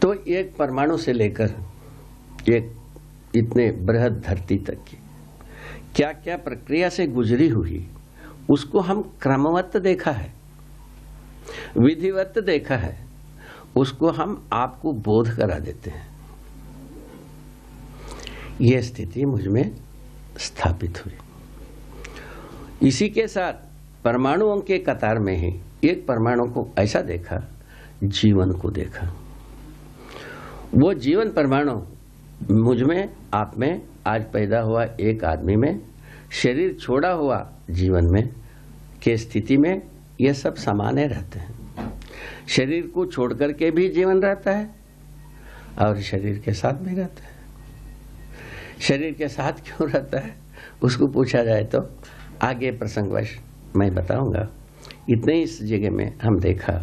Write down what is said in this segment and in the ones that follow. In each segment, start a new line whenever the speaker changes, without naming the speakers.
तो एक परमाणु से लेकर एक इतने बृहद धरती तक की क्या क्या प्रक्रिया से गुजरी हुई, उसको हम क्रमवत देखा है, विधिवत देखा है, उसको हम आपको बोध करा देते हैं। यह स्थिति मुझमें स्थापित हुई। इसी के साथ परमाणुओं के कतार में ही एक परमाणु को ऐसा देखा, जीवन को देखा। वो जीवन परमाणु मुझमें, आप में, आज पैदा हुआ एक आदमी में, शरीर छोड़ा हुआ जीवन में के स्थिति में ये सब सामान्य रहते हैं। शरीर को छोड़ करके भी जीवन रहता है और शरीर के साथ भी रहता है। शरीर के साथ क्यों रहता है उसको पूछा जाए तो आगे प्रसंगवश मैं बताऊंगा। इतने इस जगह में हम देखा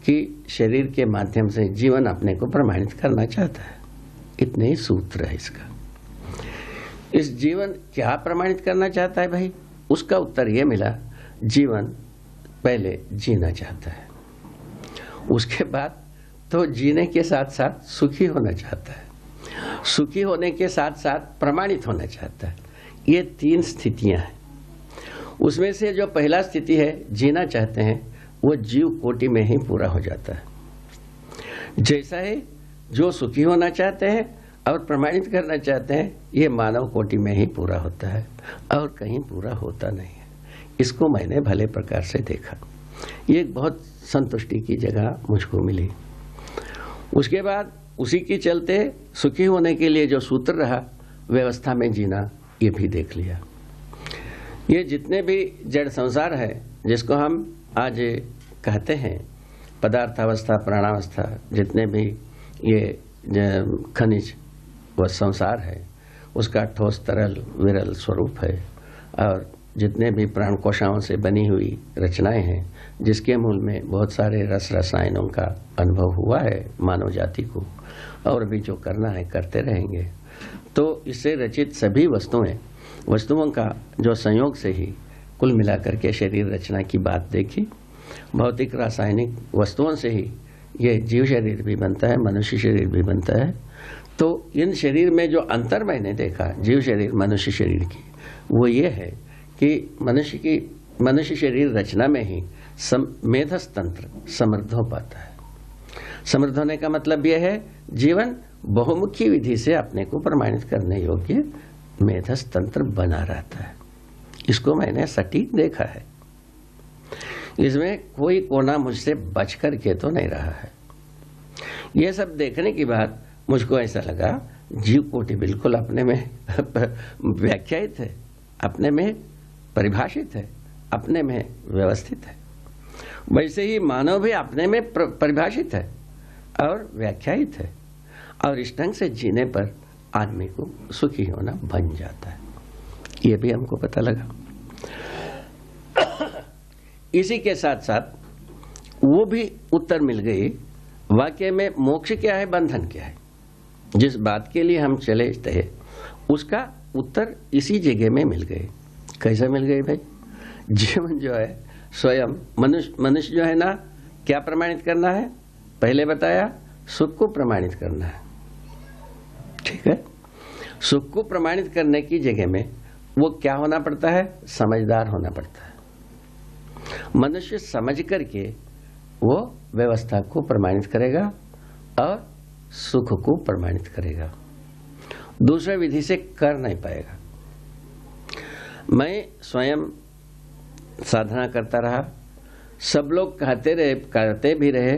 कि शरीर के माध्यम से जीवन अपने को प्रमाणित करना चाहता है। इतने ही सूत्र है इसका। इस जीवन क्या प्रमाणित करना चाहता है भाई? उसका उत्तर यह मिला, जीवन पहले जीना चाहता है, उसके बाद तो जीने के साथ साथ सुखी होना चाहता है, सुखी होने के साथ साथ प्रमाणित होना चाहता है। ये तीन स्थितियां हैं। उसमें से जो पहला स्थिति है, जीना चाहते हैं, वो जीव कोटि में ही पूरा हो जाता है। जैसा है जो सुखी होना चाहते हैं और प्रमाणित करना चाहते हैं, ये मानव कोटि में ही पूरा होता है और कहीं पूरा होता नहीं है। इसको मैंने भले प्रकार से देखा। ये एक बहुत संतुष्टि की जगह मुझको मिली। उसके बाद उसी के चलते सुखी होने के लिए जो सूत्र रहा, व्यवस्था में जीना, ये भी देख लिया। ये जितने भी जड़ संसार है, जिसको हम आज कहते हैं पदार्थावस्था, प्राणावस्था, जितने भी ये खनिज व संसार है, उसका ठोस, तरल, विरल स्वरूप है। और जितने भी प्राण कोशाओं से बनी हुई रचनाएं हैं, जिसके मूल में बहुत सारे रस रसायनों का अनुभव हुआ है मानव जाति को, और भी जो करना है करते रहेंगे। तो इससे रचित सभी वस्तुओं का जो संयोग से ही कुल मिलाकर के शरीर रचना की बात देखी। भौतिक रासायनिक वस्तुओं से ही ये जीव शरीर भी बनता है, मनुष्य शरीर भी बनता है। तो इन शरीर में जो अंतर मैंने देखा, जीव शरीर मनुष्य शरीर की, वो ये है कि मनुष्य शरीर रचना में ही मेधस तंत्र समृद्ध हो पाता है। समृद्ध होने का मतलब यह है, जीवन बहुमुखी विधि से अपने को प्रमाणित करने योग्य मेधस तंत्र बना रहता है। इसको मैंने सटीक देखा है। इसमें कोई कोना मुझसे बच करके तो नहीं रहा है। यह सब देखने के बाद मुझको ऐसा लगा, जीव कोटि बिल्कुल अपने में व्याख्यायित है, अपने में परिभाषित है, अपने में व्यवस्थित है। वैसे ही मानव भी अपने में परिभाषित है और व्याख्यायित है, और इस ढंग से जीने पर आदमी को सुखी होना बन जाता है। ये भी हमको पता लगा। इसी के साथ साथ वो भी उत्तर मिल गई, वाकई में मोक्ष क्या है, बंधन क्या है। जिस बात के लिए हम चले थे, उसका उत्तर इसी जगह में मिल गए। कैसे मिल गए भाई? जीवन जो है स्वयं मनुष्य जो है ना, क्या प्रमाणित करना है? पहले बताया, सुख को प्रमाणित करना है। ठीक है, सुख को प्रमाणित करने की जगह में वो क्या होना पड़ता है? समझदार होना पड़ता है। मनुष्य समझ करके वो व्यवस्था को प्रमाणित करेगा और सुख को प्रमाणित करेगा। दूसरे विधि से कर नहीं पाएगा। मैं स्वयं साधना करता रहा, सब लोग करते भी रहे,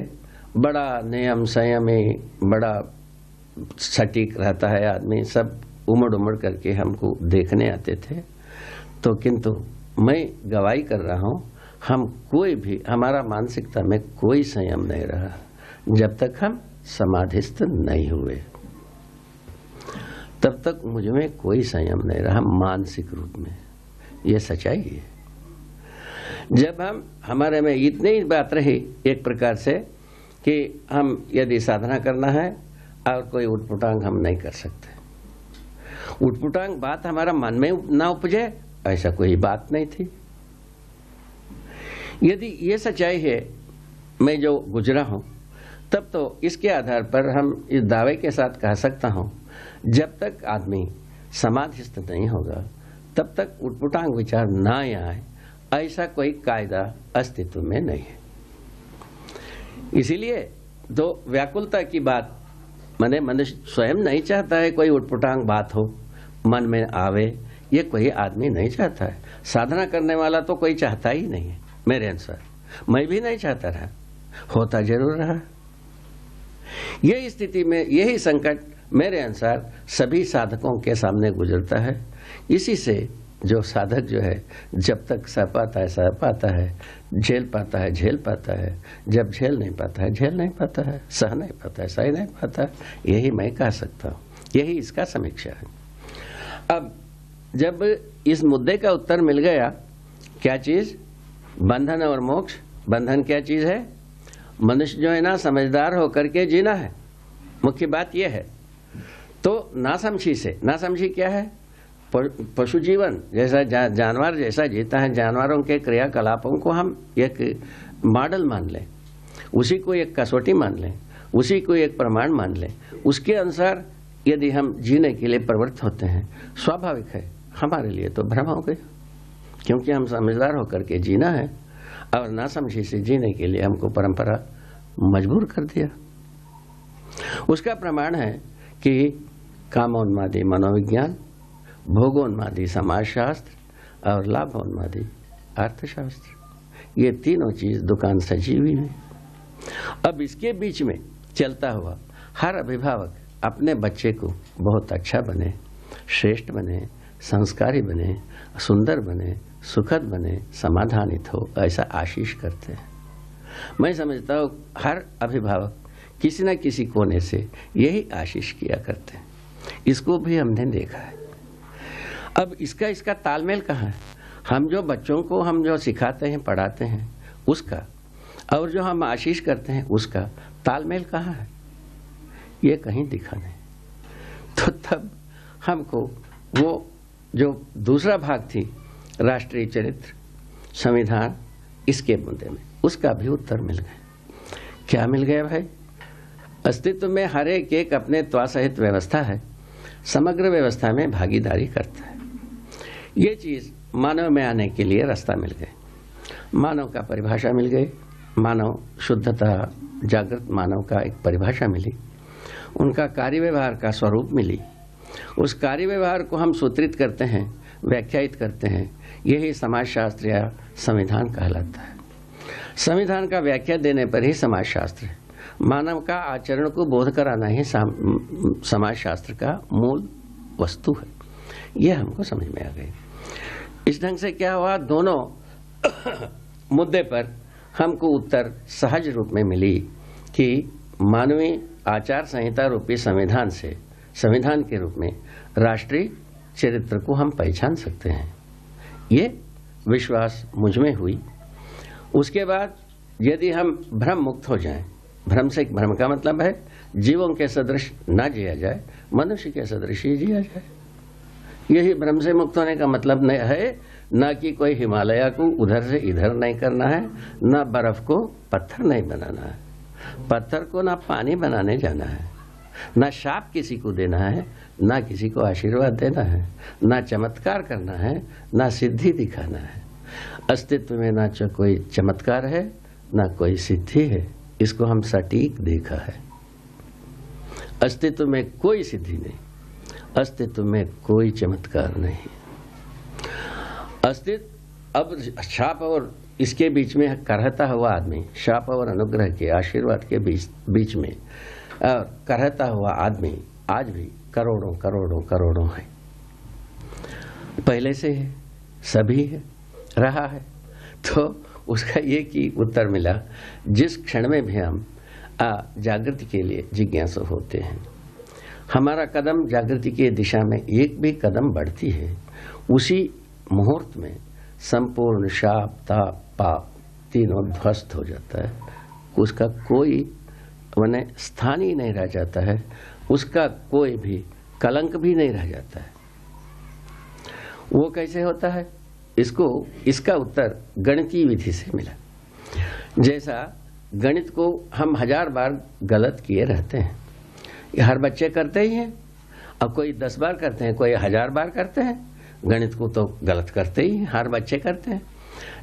बड़ा नियम संयमी, बड़ा सटीक रहता है आदमी, सब उमड़ करके हमको देखने आते थे। तो किंतु मैं गवाही कर रहा हूं, हम कोई भी, हमारा मानसिकता में कोई संयम नहीं रहा जब तक हम समाधिस्थ नहीं हुए। तब तक मुझ में कोई संयम नहीं रहा मानसिक रूप में। ये सच्चाई है। जब हमारे में इतनी ही बात रही एक प्रकार से कि हम यदि साधना करना है और कोई उटपुटांग हम नहीं कर सकते, उटपुटांग बात हमारा मन में ना उपजे, ऐसा कोई बात नहीं थी। यदि ये सच्चाई है, मैं जो गुजरा हूं, तब तो इसके आधार पर हम इस दावे के साथ कह सकता हूं, जब तक आदमी समाधिस्थ नहीं होगा तब तक उटपुटांग विचार ना आए, ऐसा कोई कायदा अस्तित्व में नहीं है। इसीलिए तो व्याकुलता की बात, माने मनुष्य स्वयं नहीं चाहता है कोई उटपुटांग बात हो, मन में आवे, ये कोई आदमी नहीं चाहता है। साधना करने वाला तो कोई चाहता ही नहीं है। मेरे अनुसार मैं भी नहीं चाहता रहा, होता जरूर रहा। यही स्थिति में यही संकट मेरे अनुसार सभी साधकों के सामने गुजरता है। इसी से जो साधक जो है जब तक सह पाता है सह पाता है, झेल पाता है झेल पाता है, जब झेल नहीं पाता है झेल नहीं पाता है, सह नहीं पाता है सह नहीं पाता है, यही मैं कह सकता हूँ। यही इसका समीक्षा है। अब जब इस मुद्दे का उत्तर मिल गया, क्या चीज बंधन और मोक्ष। बंधन क्या चीज है? मनुष्य जो है ना समझदार होकर के जीना है, मुख्य बात यह है। तो नासमझी से, नासमझी क्या है? पशु जीवन जैसा जानवर जैसा जीता है, जानवरों के क्रियाकलापों को हम एक मॉडल मान लें, उसी को एक कसौटी मान लें, उसी को एक प्रमाण मान लें, उसके अनुसार यदि हम जीने के लिए प्रवृत्त होते हैं, स्वाभाविक है हमारे लिए तो भ्रम हो गया, क्योंकि हम समझदार होकर के जीना है और नासमझी से जीने के लिए हमको परंपरा मजबूर कर दिया। उसका प्रमाण है कि कामोन्मादी मनोविज्ञान, भोगोन्मादी समाजशास्त्र और लाभोन्मादी अर्थशास्त्र, ये तीनों चीज दुकान सजी हुई है। अब इसके बीच में चलता हुआ हर अभिभावक अपने बच्चे को बहुत अच्छा बने, श्रेष्ठ बने, संस्कारी बने, सुंदर बने, सुखद बने, समाधानित हो, ऐसा आशीष करते हैं। मैं समझता हूँ हर अभिभावक किसी न किसी कोने से यही आशीष किया करते हैं। इसको भी हमने देखा है। अब इसका तालमेल कहाँ है? हम जो बच्चों को हम जो सिखाते हैं पढ़ाते हैं उसका और जो हम आशीष करते हैं उसका तालमेल कहाँ है? ये कहीं दिखा नहीं। तो तब हमको वो जो दूसरा भाग थी राष्ट्रीय चरित्र, संविधान, इसके मुद्दे में उसका भी उत्तर मिल गया। क्या मिल गया भाई? अस्तित्व में हर एक अपने त्वासहित व्यवस्था है, समग्र व्यवस्था में भागीदारी करता है। ये चीज मानव में आने के लिए रास्ता मिल गए, मानव का परिभाषा मिल गई, मानव शुद्धता जागृत मानव का एक परिभाषा मिली, उनका कार्य व्यवहार का स्वरूप मिली। उस कार्य व्यवहार को हम सूत्रित करते हैं, व्याख्यायित करते हैं, यही समाजशास्त्र या संविधान कहलाता है। संविधान का व्याख्या देने पर ही समाजशास्त्र है। मानव का आचरण को बोध कराना ही समाजशास्त्र का मूल वस्तु है। यह हमको समझ में आ गई। इस ढंग से क्या हुआ, दोनों मुद्दे पर हमको उत्तर सहज रूप में मिली कि मानवीय आचार संहिता रूपी संविधान से, संविधान के रूप में राष्ट्रीय चरित्र को हम पहचान सकते हैं। ये विश्वास मुझ में हुई। उसके बाद यदि हम भ्रम मुक्त हो जाएं, भ्रम से, भ्रम का मतलब है जीवों के सदृश ना जिया जाए, मनुष्य के सदृश ही जिया जाए। यही भ्रम से मुक्त होने का मतलब नहीं है, ना कि कोई हिमालय को उधर से इधर नहीं करना है, ना बर्फ को पत्थर नहीं बनाना है, पत्थर को ना पानी बनाने जाना है, ना शाप किसी को देना है, ना किसी को आशीर्वाद देना है, ना चमत्कार करना है, ना सिद्धि दिखाना है। अस्तित्व में ना कोई चमत्कार है ना कोई सिद्धि है, इसको हम सटीक देखा है। अस्तित्व में कोई सिद्धि नहीं, अस्तित्व में कोई चमत्कार नहीं। अस्तित्व अब शाप और इसके बीच में करहता हुआ आदमी, शाप और अनुग्रह के आशीर्वाद के बीच में करहता हुआ आदमी आज भी करोड़ों करोड़ों करोड़ों है। पहले से है, सभी है, रहा है। तो उसका एक ही उत्तर मिला, जिस क्षण में भी हम जागृति के लिए जिज्ञासु होते हैं, हमारा कदम जागृति की दिशा में एक भी कदम बढ़ती है, उसी मुहूर्त में संपूर्ण शाप ताप पाप तीनों ध्वस्त हो जाता है। उसका कोई माने स्थान ही नहीं रह जाता है, उसका कोई भी कलंक भी नहीं रह जाता है। वो कैसे होता है? इसका उत्तर गणितीय विधि से मिला। जैसा गणित को हम 1000 बार गलत किए रहते हैं, ये हर बच्चे करते ही हैं। अब कोई 10 बार करते हैं, कोई 1000 बार करते हैं, गणित को तो गलत करते ही हर बच्चे करते हैं।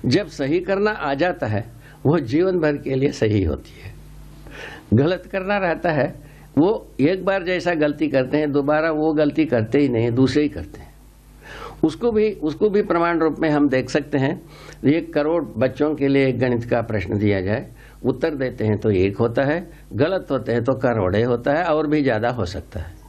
जब सही करना आ जाता है वो जीवन भर के लिए सही होती है। गलत करना रहता है वो एक बार जैसा गलती करते हैं, दोबारा वो गलती करते ही नहीं, दूसरे ही करते हैं। उसको भी प्रमाण रूप में हम देख सकते हैं। 1 करोड़ बच्चों के लिए गणित का प्रश्न दिया जाए, उत्तर देते हैं तो 1 होता है, गलत होते हैं तो करोड़े होता है और भी ज्यादा हो सकता है।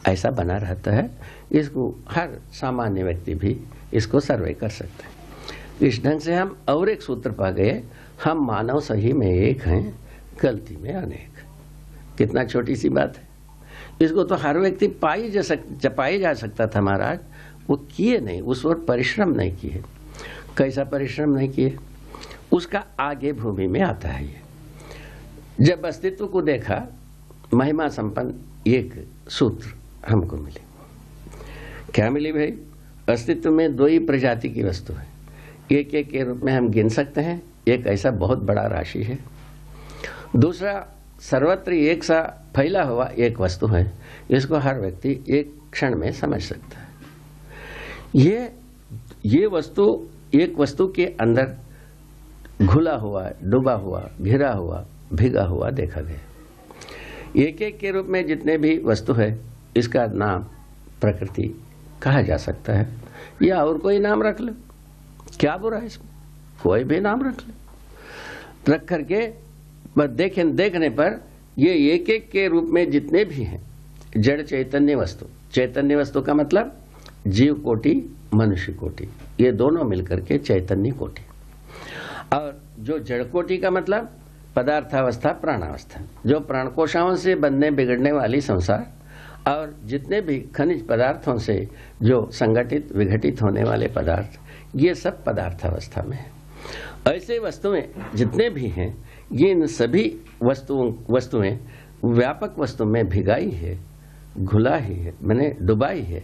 ऐसा बना रहता है। इसको हर सामान्य व्यक्ति भी इसको सर्वे कर सकते हैं। इस ढंग से हम और एक सूत्र पा गए, हम मानव सही में एक हैं, गलती में अनेक। कितना छोटी सी बात है। इसको तो हर व्यक्ति पाई जा सकता था महाराज, वो किए नहीं, उस वक्त परिश्रम नहीं किए। कैसा परिश्रम नहीं किए, उसका आगे भूमि में आता है। ये जब अस्तित्व को देखा, महिमा संपन्न एक सूत्र हमको मिली। क्या मिली भाई? अस्तित्व में 2 ही प्रजाति की वस्तु है, एक एक के रूप में हम गिन सकते हैं। एक ऐसा बहुत बड़ा राशि है, दूसरा सर्वत्र एक सा फैला हुआ एक वस्तु है। इसको हर व्यक्ति एक क्षण में समझ सकता है। ये वस्तु एक वस्तु के अंदर घुला हुआ, डूबा हुआ, घिरा हुआ, भिगा हुआ देखा गया। एक एक के रूप में जितने भी वस्तु है, इसका नाम प्रकृति कहा जा सकता है, या और कोई नाम रख लो, क्या बुरा है इसमें? कोई भी नाम रख लो। रख करके देखने पर ये एक एक के रूप में जितने भी हैं जड़ चैतन्य वस्तु का मतलब जीव कोटि, मनुष्य कोटि, ये दोनों मिलकर के चैतन्य कोटि। और जो जड़ कोटि का मतलब पदार्थावस्था, प्राणावस्था, जो प्राणकोशाओं से बनने बिगड़ने वाली संसार और जितने भी खनिज पदार्थों से जो संगठित विघटित होने वाले पदार्थ, ये सब पदार्थावस्था में है। ऐसे वस्तुएं जितने भी हैं, ये इन सभी वस्तुएं व्यापक वस्तु में भिगाई है, घुला ही है, मैंने डुबाई है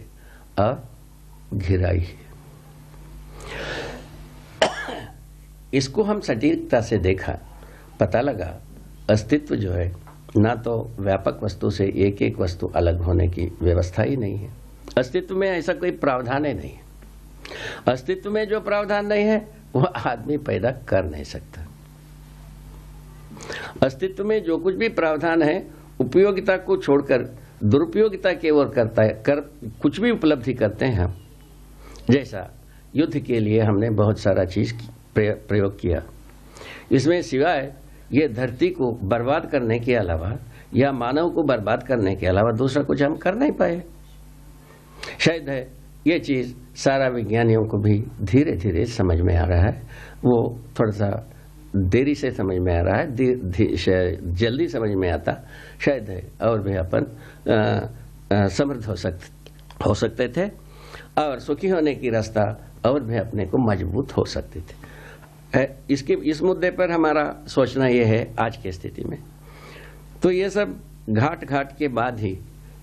और घिराई है। इसको हम सटीकता से देखा, पता लगा अस्तित्व जो है ना तो व्यापक वस्तु से एक एक वस्तु अलग होने की व्यवस्था ही नहीं है। अस्तित्व में ऐसा कोई प्रावधान ही नहीं है। अस्तित्व में जो प्रावधान नहीं है वो आदमी पैदा कर नहीं सकता। अस्तित्व में जो कुछ भी प्रावधान है, उपयोगिता को छोड़कर दुरुपयोगिता की ओर करता है, कुछ भी उपलब्धि करते हैं हम। जैसा युद्ध के लिए हमने बहुत सारा चीज प्रयोग किया, इसमें सिवाय ये धरती को बर्बाद करने के अलावा या मानव को बर्बाद करने के अलावा दूसरा कुछ हम कर नहीं पाए। शायद है ये चीज सारा विज्ञानियों को भी धीरे धीरे समझ में आ रहा है। वो थोड़ा सा देरी से समझ में आ रहा है, जल्दी समझ में आता शायद है, और भी अपन समृद्ध हो सकते थे और सुखी होने की रास्ता और भी अपने को मजबूत हो सकते थे। इस मुद्दे पर हमारा सोचना यह है आज की स्थिति में। तो ये सब घाट घाट के बाद ही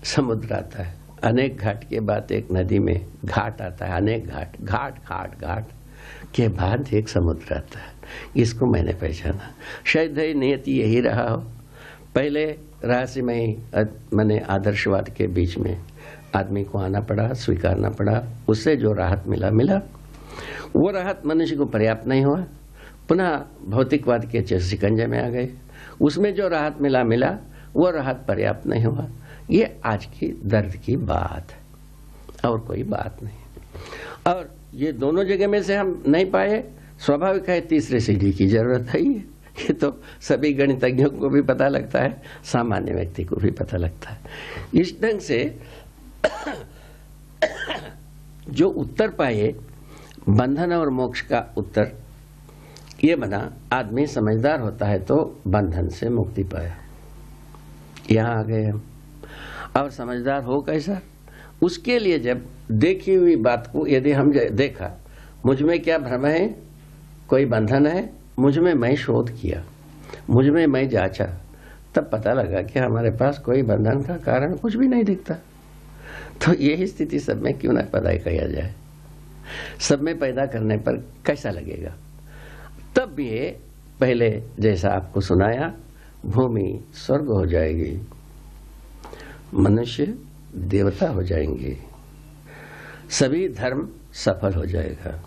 समुद्र आता है, अनेक घाट के बाद एक नदी में घाट आता है, अनेक घाट के बाद एक समुद्र आता है। इसको मैंने पहचाना। शायद है नियति यही रहा हो। पहले रहस्यमय मैंने आदर्शवाद के बीच में आदमी को आना पड़ा, स्वीकारना पड़ा, उससे जो राहत मिला, वो राहत मनुष्य को पर्याप्त नहीं हुआ, पुनः भौतिकवाद के शिकंजे में आ गए। उसमें जो राहत मिला वो राहत पर्याप्त नहीं हुआ। ये आज की दर्द की बात है और कोई बात नहीं। और ये दोनों जगह में से हम नहीं पाए, स्वाभाविक है तीसरे सीढ़ी की जरूरत है। ये तो सभी गणितज्ञों को भी पता लगता है, सामान्य व्यक्ति को भी पता लगता है। इस ढंग से जो उत्तर पाए बंधन और मोक्ष का उत्तर ये बना, आदमी समझदार होता है तो बंधन से मुक्ति पाया। यहाँ आ गए हम। और समझदार हो कैसा? उसके लिए जब देखी हुई बात को यदि हम देखा, मुझ में क्या भ्रम है, कोई बंधन है, मुझ में मैं शोध किया, मुझ में मैं जांचा, तब पता लगा कि हमारे पास कोई बंधन का कारण कुछ भी नहीं दिखता। तो यही स्थिति सब में क्यों ना पैदा किया जाए? सब में पैदा करने पर कैसा लगेगा? तब ये पहले जैसा आपको सुनाया, भूमि स्वर्ग हो जाएगी, मनुष्य देवता हो जाएंगे, सभी धर्म सफल हो जाएगा,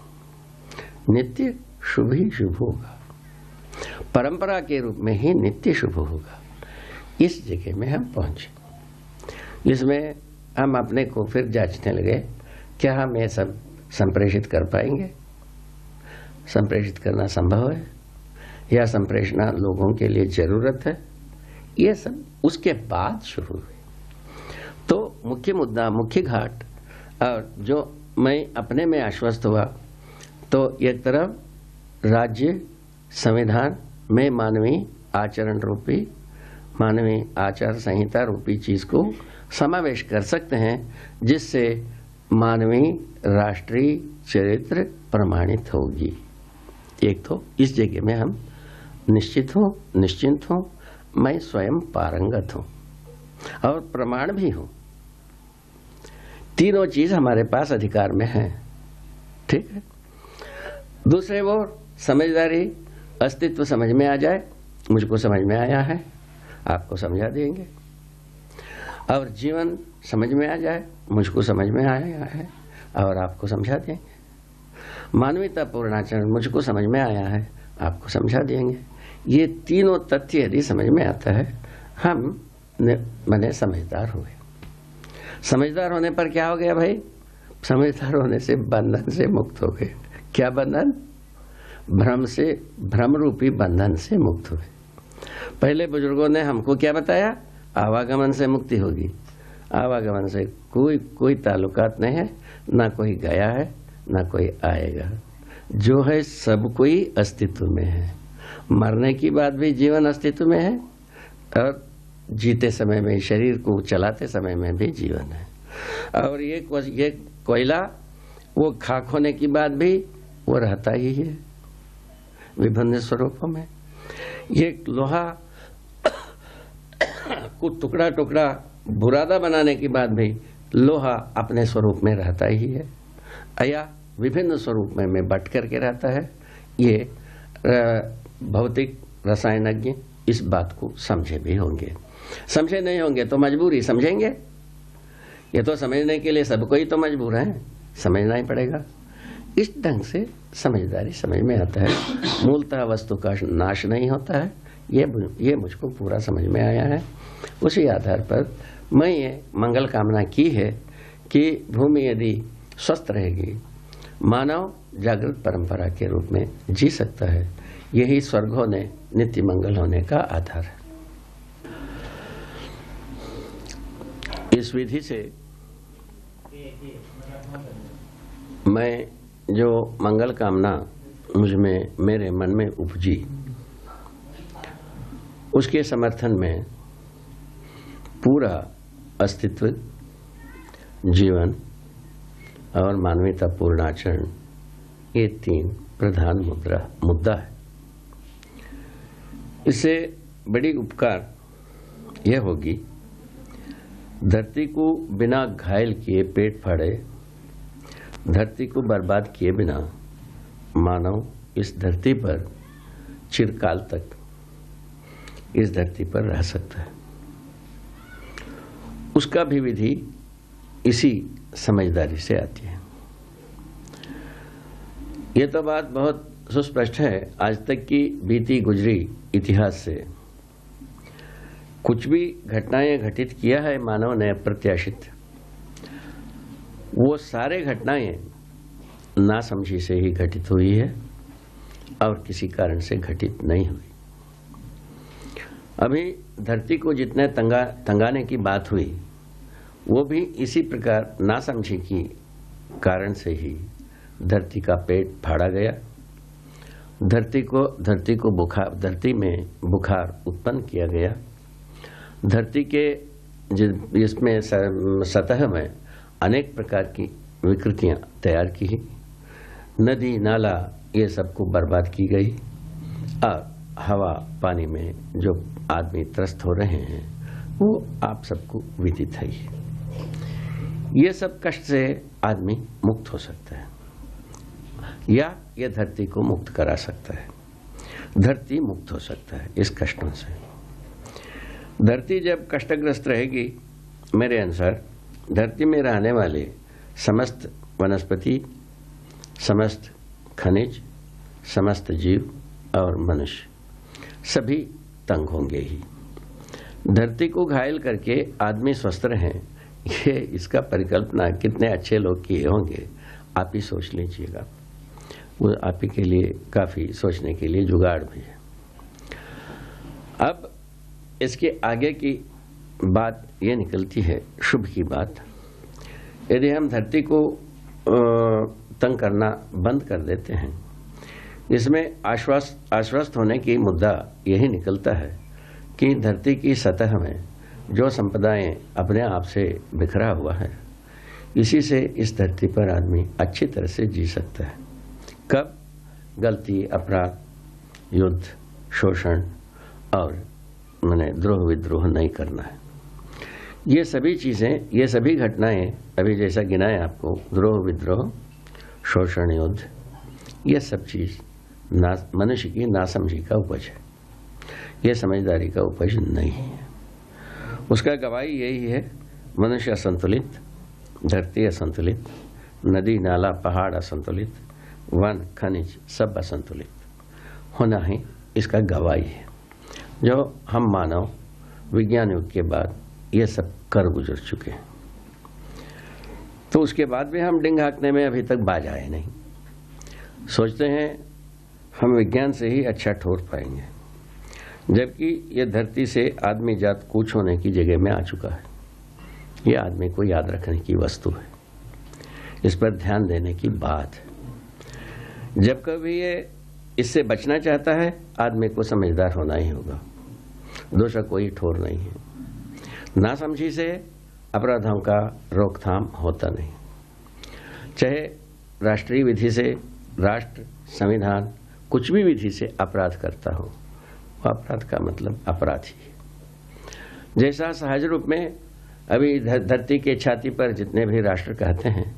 नित्य शुभ ही शुभ होगा, परंपरा के रूप में ही नित्य शुभ होगा। इस जगह में हम पहुंचे। इसमें हम अपने को फिर जांचने लगे, क्या हम ये सब संप्रेषित कर पाएंगे? संप्रेषित करना संभव है या संप्रेषणा लोगों के लिए जरूरत है? ये सब उसके बाद शुरू हुए। तो मुख्य मुद्दा, मुख्य घाट, और जो मैं अपने में आश्वस्त हुआ, तो एक तरफ राज्य संविधान में मानवीय आचरण रूपी, मानवीय आचार संहिता रूपी चीज को समावेश कर सकते हैं, जिससे मानवीय राष्ट्रीय चरित्र प्रमाणित होगी। एक तो इस जगह में हम निश्चित हूं, निश्चिंत हूं, मैं स्वयं पारंगत हूं और प्रमाण भी हूं। तीनों चीज हमारे पास अधिकार में है। ठीक है। दूसरे ओर समझदारी, अस्तित्व समझ में आ जाए, मुझको समझ में आया है, आपको समझा देंगे। और जीवन समझ में आ जाए, मुझको समझ में आया है और आपको समझा देंगे। मानवीयता पूर्णाचरण मुझको समझ में आया है, आपको समझा देंगे। ये तीनों तथ्य यदि समझ में आता है, हम मने समझदार हुए। समझदार होने पर क्या हो गया भाई? समझदार होने से बंधन से मुक्त हो गए। क्या बंधन? भ्रम से, भ्रम रूपी बंधन से मुक्त हुए। पहले बुजुर्गों ने हमको क्या बताया? आवागमन से मुक्ति होगी। आवागमन से कोई ताल्लुकात नहीं है, ना कोई गया है ना कोई आएगा। जो है सब कोई अस्तित्व में है। मरने की बाद भी जीवन अस्तित्व में है और जीते समय में, शरीर को चलाते समय में भी जीवन है। और ये कोयला वो खाक होने की बाद भी वो रहता ही है विभिन्न स्वरूपों में। ये लोहा को टुकड़ा टुकड़ा बुरादा बनाने के बाद भी लोहा अपने स्वरूप में रहता ही है, या विभिन्न स्वरूप में बट करके रहता है। ये भौतिक रसायनज्ञ इस बात को समझे भी होंगे। समझे नहीं होंगे तो मजबूरी समझेंगे। ये तो समझने के लिए सबको ही तो मजबूर है, समझना ही पड़ेगा। इस ढंग से समझदारी समझ में आता है। मूलतः वस्तु का नाश नहीं होता है, ये मुझको पूरा समझ में आया है। उसी आधार पर मैं ये मंगल कामना की है कि भूमि यदि स्वस्थ रहेगी, मानव जागृत परंपरा के रूप में जी सकता है। यही स्वर्ग होने, नित्य मंगल होने का आधार है। इस विधि से मैं जो मंगल कामना मुझ में, मेरे मन में उपजी, उसके समर्थन में पूरा अस्तित्व, जीवन और मानवीयता पूर्ण आचरण, ये तीन प्रधान मुद्दा है। इससे बड़ी उपकार यह होगी, धरती को बिना घायल किए पेट फाड़े, धरती को बर्बाद किए बिना मानव इस धरती पर चिरकाल तक इस धरती पर रह सकता है। उसका भी विधि इसी समझदारी से आती है। ये तो बात बहुत सुस्पष्ट है। आज तक की बीती गुजरी इतिहास से कुछ भी घटनाएं घटित किया है मानव ने अप्रत्याशित, वो सारे घटनाएं नासमझी से ही घटित हुई है और किसी कारण से घटित नहीं हुई। अभी धरती को जितने तंगाने की बात हुई, वो भी इसी प्रकार नासमझी की कारण से ही धरती का पेट फाड़ा गया। धरती में बुखार उत्पन्न किया गया। धरती के जिसमें सतह में अनेक प्रकार की विकृतियां तैयार की, नदी नाला ये सबको बर्बाद की गई और हवा पानी में जो आदमी त्रस्त हो रहे हैं वो आप सबको विदित है। ये सब कष्ट से आदमी मुक्त हो सकता है या ये धरती को मुक्त करा सकता है। धरती मुक्त हो सकता है इस कष्टों से। धरती जब कष्टग्रस्त रहेगी, मेरे अनुसार धरती में रहने वाले समस्त वनस्पति, समस्त खनिज, समस्त जीव और मनुष्य सभी तंग होंगे ही। धरती को घायल करके आदमी स्वस्थ रहे, ये इसका परिकल्पना कितने अच्छे लोग किए होंगे, आप ही सोच लीजिएगा। वो आप ही के लिए काफी सोचने के लिए जुगाड़ भी है। अब इसके आगे की बात ये निकलती है शुभ की बात। यदि हम धरती को तंग करना बंद कर देते हैं, इसमें आश्वस्त होने की मुद्दा यही निकलता है कि धरती की सतह में जो संपदाएं अपने आप से बिखरा हुआ है, इसी से इस धरती पर आदमी अच्छी तरह से जी सकता है। कब? गलती, अपराध, युद्ध, शोषण और मैंने द्रोह विद्रोह नहीं करना है। ये सभी चीजें, ये सभी घटनाएं अभी जैसा गिनाए आपको, द्रोह विद्रोह, शोषण, युद्ध, ये सब चीज मनुष्य की नासमझी का उपज है, ये समझदारी का उपज नहीं है। उसका गवाही यही है, मनुष्य असंतुलित, धरती असंतुलित, नदी नाला पहाड़ असंतुलित, वन खनिज सब असंतुलित होना ही इसका गवाही है, जो हम मानव विज्ञान युग के बाद ये सब कर गुजर चुके हैं। तो उसके बाद भी हम डिंग हाँकने में अभी तक बाज आए नहीं। सोचते हैं हम विज्ञान से ही अच्छा ठोर पाएंगे, जबकि ये धरती से आदमी जात कूच होने की जगह में आ चुका है। ये आदमी को याद रखने की वस्तु है, इस पर ध्यान देने की बात है। जब कभी ये इससे बचना चाहता है, आदमी को समझदार होना ही होगा, दूसरा कोई ठोर नहीं है। नासमझी से अपराधों का रोकथाम होता नहीं। चाहे राष्ट्रीय विधि से, राष्ट्र, संविधान, कुछ भी विधि से अपराध करता हो, वह अपराध का मतलब अपराधी है। जैसा सहज रूप में अभी धरती के छाती पर जितने भी राष्ट्र कहते हैं,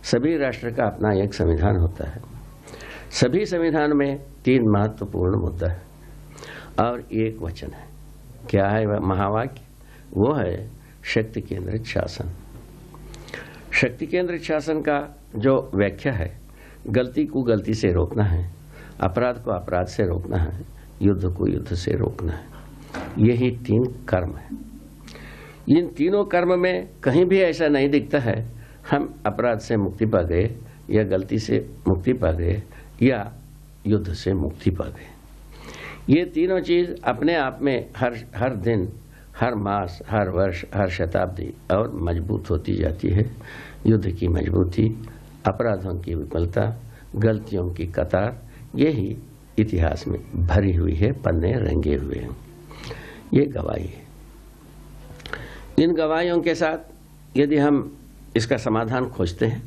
सभी राष्ट्र का अपना एक संविधान होता है। सभी संविधान में 3 महत्वपूर्ण मुद्दा है और एक वचन है। क्या है वह महावाक्य? वो है शक्ति केंद्रित शासन। शक्ति केंद्रित शासन का जो व्याख्या है, गलती को गलती से रोकना है, अपराध को अपराध से रोकना है, युद्ध को युद्ध से रोकना है। यही 3 कर्म है। इन तीनों कर्म में कहीं भी ऐसा नहीं दिखता है हम अपराध से मुक्ति पा गए या गलती से मुक्ति पा गए या युद्ध से मुक्ति पा गए। ये तीनों चीज अपने आप में हर दिन, हर मास, हर वर्ष, हर शताब्दी और मजबूत होती जाती है। युद्ध की मजबूती, अपराधों की विफलता, गलतियों की कतार, यही इतिहास में भरी हुई है, पन्ने रंगे हुए हैं। ये गवाही है। इन गवाहियों के साथ यदि हम इसका समाधान खोजते हैं,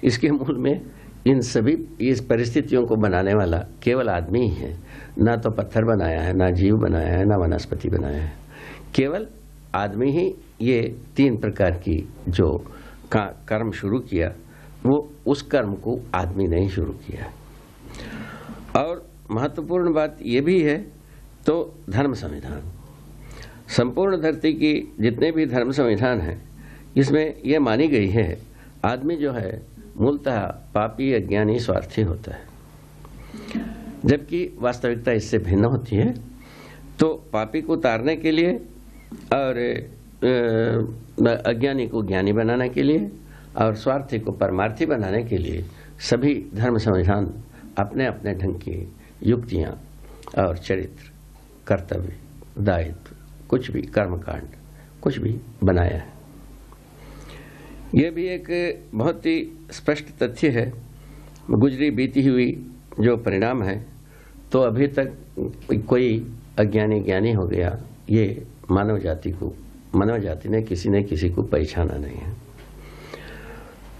इसके मूल में इन सभी इस परिस्थितियों को बनाने वाला केवल आदमी ही है। ना तो पत्थर बनाया है, ना जीव बनाया है, ना वनस्पति बनाया है। केवल आदमी ही ये 3 प्रकार की जो कर्म शुरू किया, वो उस कर्म को आदमी ने ही शुरू किया। और महत्वपूर्ण बात ये भी है, तो धर्म संविधान, संपूर्ण धरती की जितने भी धर्म संविधान हैं, इसमें यह मानी गई है आदमी जो है मूलतः पापी, अज्ञानी, स्वार्थी होता है, जबकि वास्तविकता इससे भिन्न होती है। तो पापी को तारने के लिए और अज्ञानी को ज्ञानी बनाने के लिए और स्वार्थी को परमार्थी बनाने के लिए सभी धर्म संविधान अपने अपने ढंग की युक्तियां और चरित्र, कर्तव्य, दायित्व, कुछ भी कर्मकांड, कुछ भी बनाया है। यह भी एक बहुत ही स्पष्ट तथ्य है, गुजरी बीती हुई जो परिणाम है। तो अभी तक कोई अज्ञानी ज्ञानी हो गया, ये मानव जाति ने किसी को पहचाना नहीं है।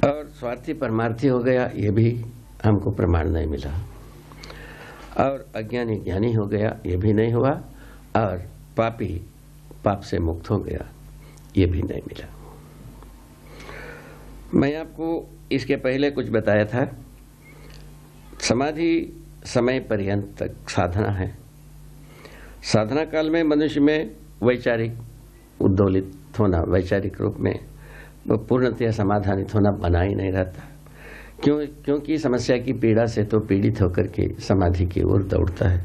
और स्वार्थी परमार्थी हो गया, ये भी हमको प्रमाण नहीं मिला। और अज्ञानी ज्ञानी हो गया, ये भी नहीं हुआ। और पापी पाप से मुक्त हो गया, ये भी नहीं मिला। मैं आपको इसके पहले कुछ बताया था। समाधि समय पर्यंत तक साधना है। साधना काल में मनुष्य में वैचारिक उद्दोलित होना, वैचारिक रूप में पूर्णतया समाधानित होना बना ही नहीं रहता, क्योंकि समस्या की पीड़ा से तो पीड़ित होकर के समाधि की ओर दौड़ता है।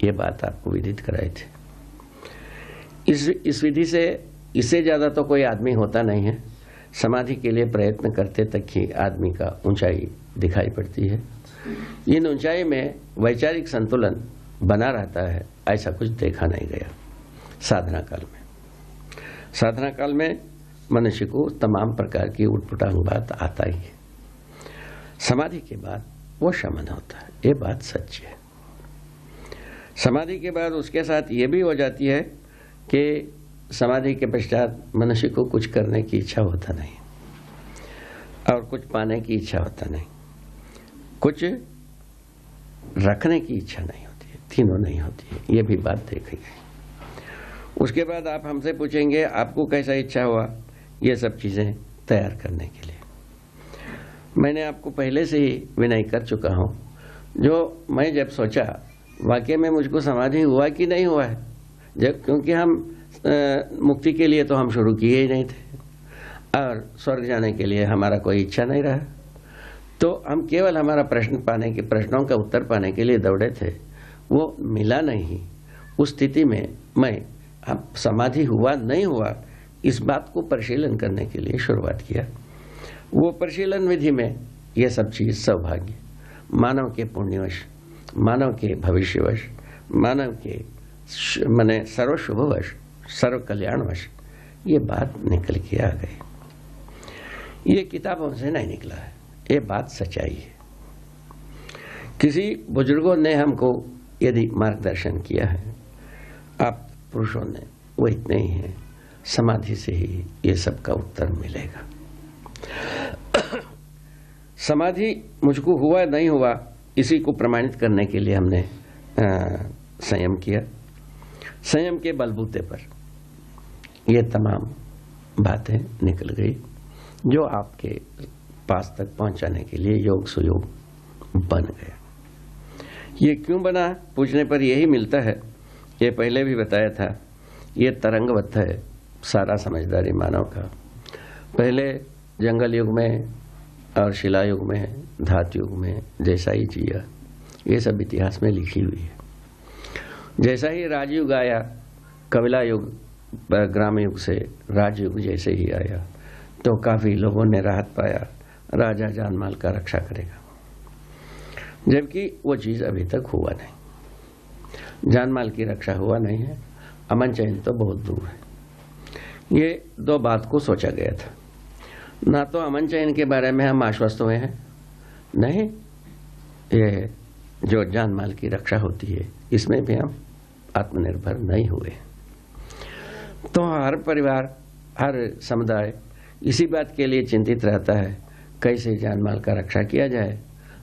ये बात आपको विदित कराई थी। इस विधि से इससे ज़्यादा तो कोई आदमी होता नहीं है। समाधि के लिए प्रयत्न करते तक ही आदमी का ऊंचाई दिखाई पड़ती है। इन ऊंचाई में वैचारिक संतुलन बना रहता है, ऐसा कुछ देखा नहीं गया साधना काल में। साधना काल में मनुष्य को तमाम प्रकार की उटपटांग बात आता ही है। समाधि के बाद वो शमन होता है, ये बात सच है। समाधि के बाद उसके साथ ये भी हो जाती है कि समाधि के पश्चात मनुष्य को कुछ करने की इच्छा होता नहीं और कुछ पाने की इच्छा होता नहीं, कुछ रखने की इच्छा नहीं होती है, तीनों नहीं होती है। ये भी बात देखी गई। उसके बाद आप हमसे पूछेंगे आपको कैसा इच्छा हुआ ये सब चीजें तैयार करने के लिए। मैंने आपको पहले से ही विनय कर चुका हूं, जो मैं जब सोचा वाकई में मुझको समाधि हुआ कि नहीं हुआ है, जब क्योंकि हम मुक्ति के लिए तो हम शुरू किए ही नहीं थे और स्वर्ग जाने के लिए हमारा कोई इच्छा नहीं रहा, तो हम केवल हमारा प्रश्नों का उत्तर पाने के लिए दौड़े थे, वो मिला नहीं। उस स्थिति में मैं अब समाधि हुआ नहीं हुआ इस बात को परिशीलन करने के लिए शुरुआत किया। वो परिशीलन विधि में ये सब चीज सौभाग्य, मानव के पुण्यवश, मानव के भविष्यवश, मानव के माने सर्व शुभवश, सर्व कल्याणवश ये बात निकल के आ गई। ये किताबों से नहीं निकला है, ये बात सच्चाई है। किसी बुजुर्गों ने हमको यदि मार्गदर्शन किया है, आप पुरुषों ने, वो इतने ही हैं। समाधि से ही ये सब का उत्तर मिलेगा। समाधि मुझको हुआ नहीं हुआ इसी को प्रमाणित करने के लिए हमने संयम किया। संयम के बलबूते पर ये तमाम बातें निकल गई जो आपके पास तक पहुंचाने के लिए योग सुयोग बन गया। ये क्यों बना पूछने पर यही मिलता है, ये पहले भी बताया था, ये तरंगवत है सारा समझदारी मानव का। पहले जंगल युग में और शिला युग में, धातु युग में जैसा ही जिया, ये सब इतिहास में लिखी हुई है। जैसा ही राजयुग आया, कपिला युग, ग्राम युग से राजयुग जैसे ही आया, तो काफी लोगों ने राहत पाया, राजा जान माल का रक्षा करेगा, जबकि वो चीज अभी तक हुआ नहीं। जान माल की रक्षा हुआ नहीं है, अमन चैन तो बहुत दूर है। ये दो बात को सोचा गया था। ना तो अमन चैन के बारे में हम आश्वस्त हुए हैं, नहीं ये जो जान माल की रक्षा होती है इसमें भी हम आत्मनिर्भर नहीं हुए। तो हर परिवार, हर समुदाय इसी बात के लिए चिंतित रहता है कैसे जान माल का रक्षा किया जाए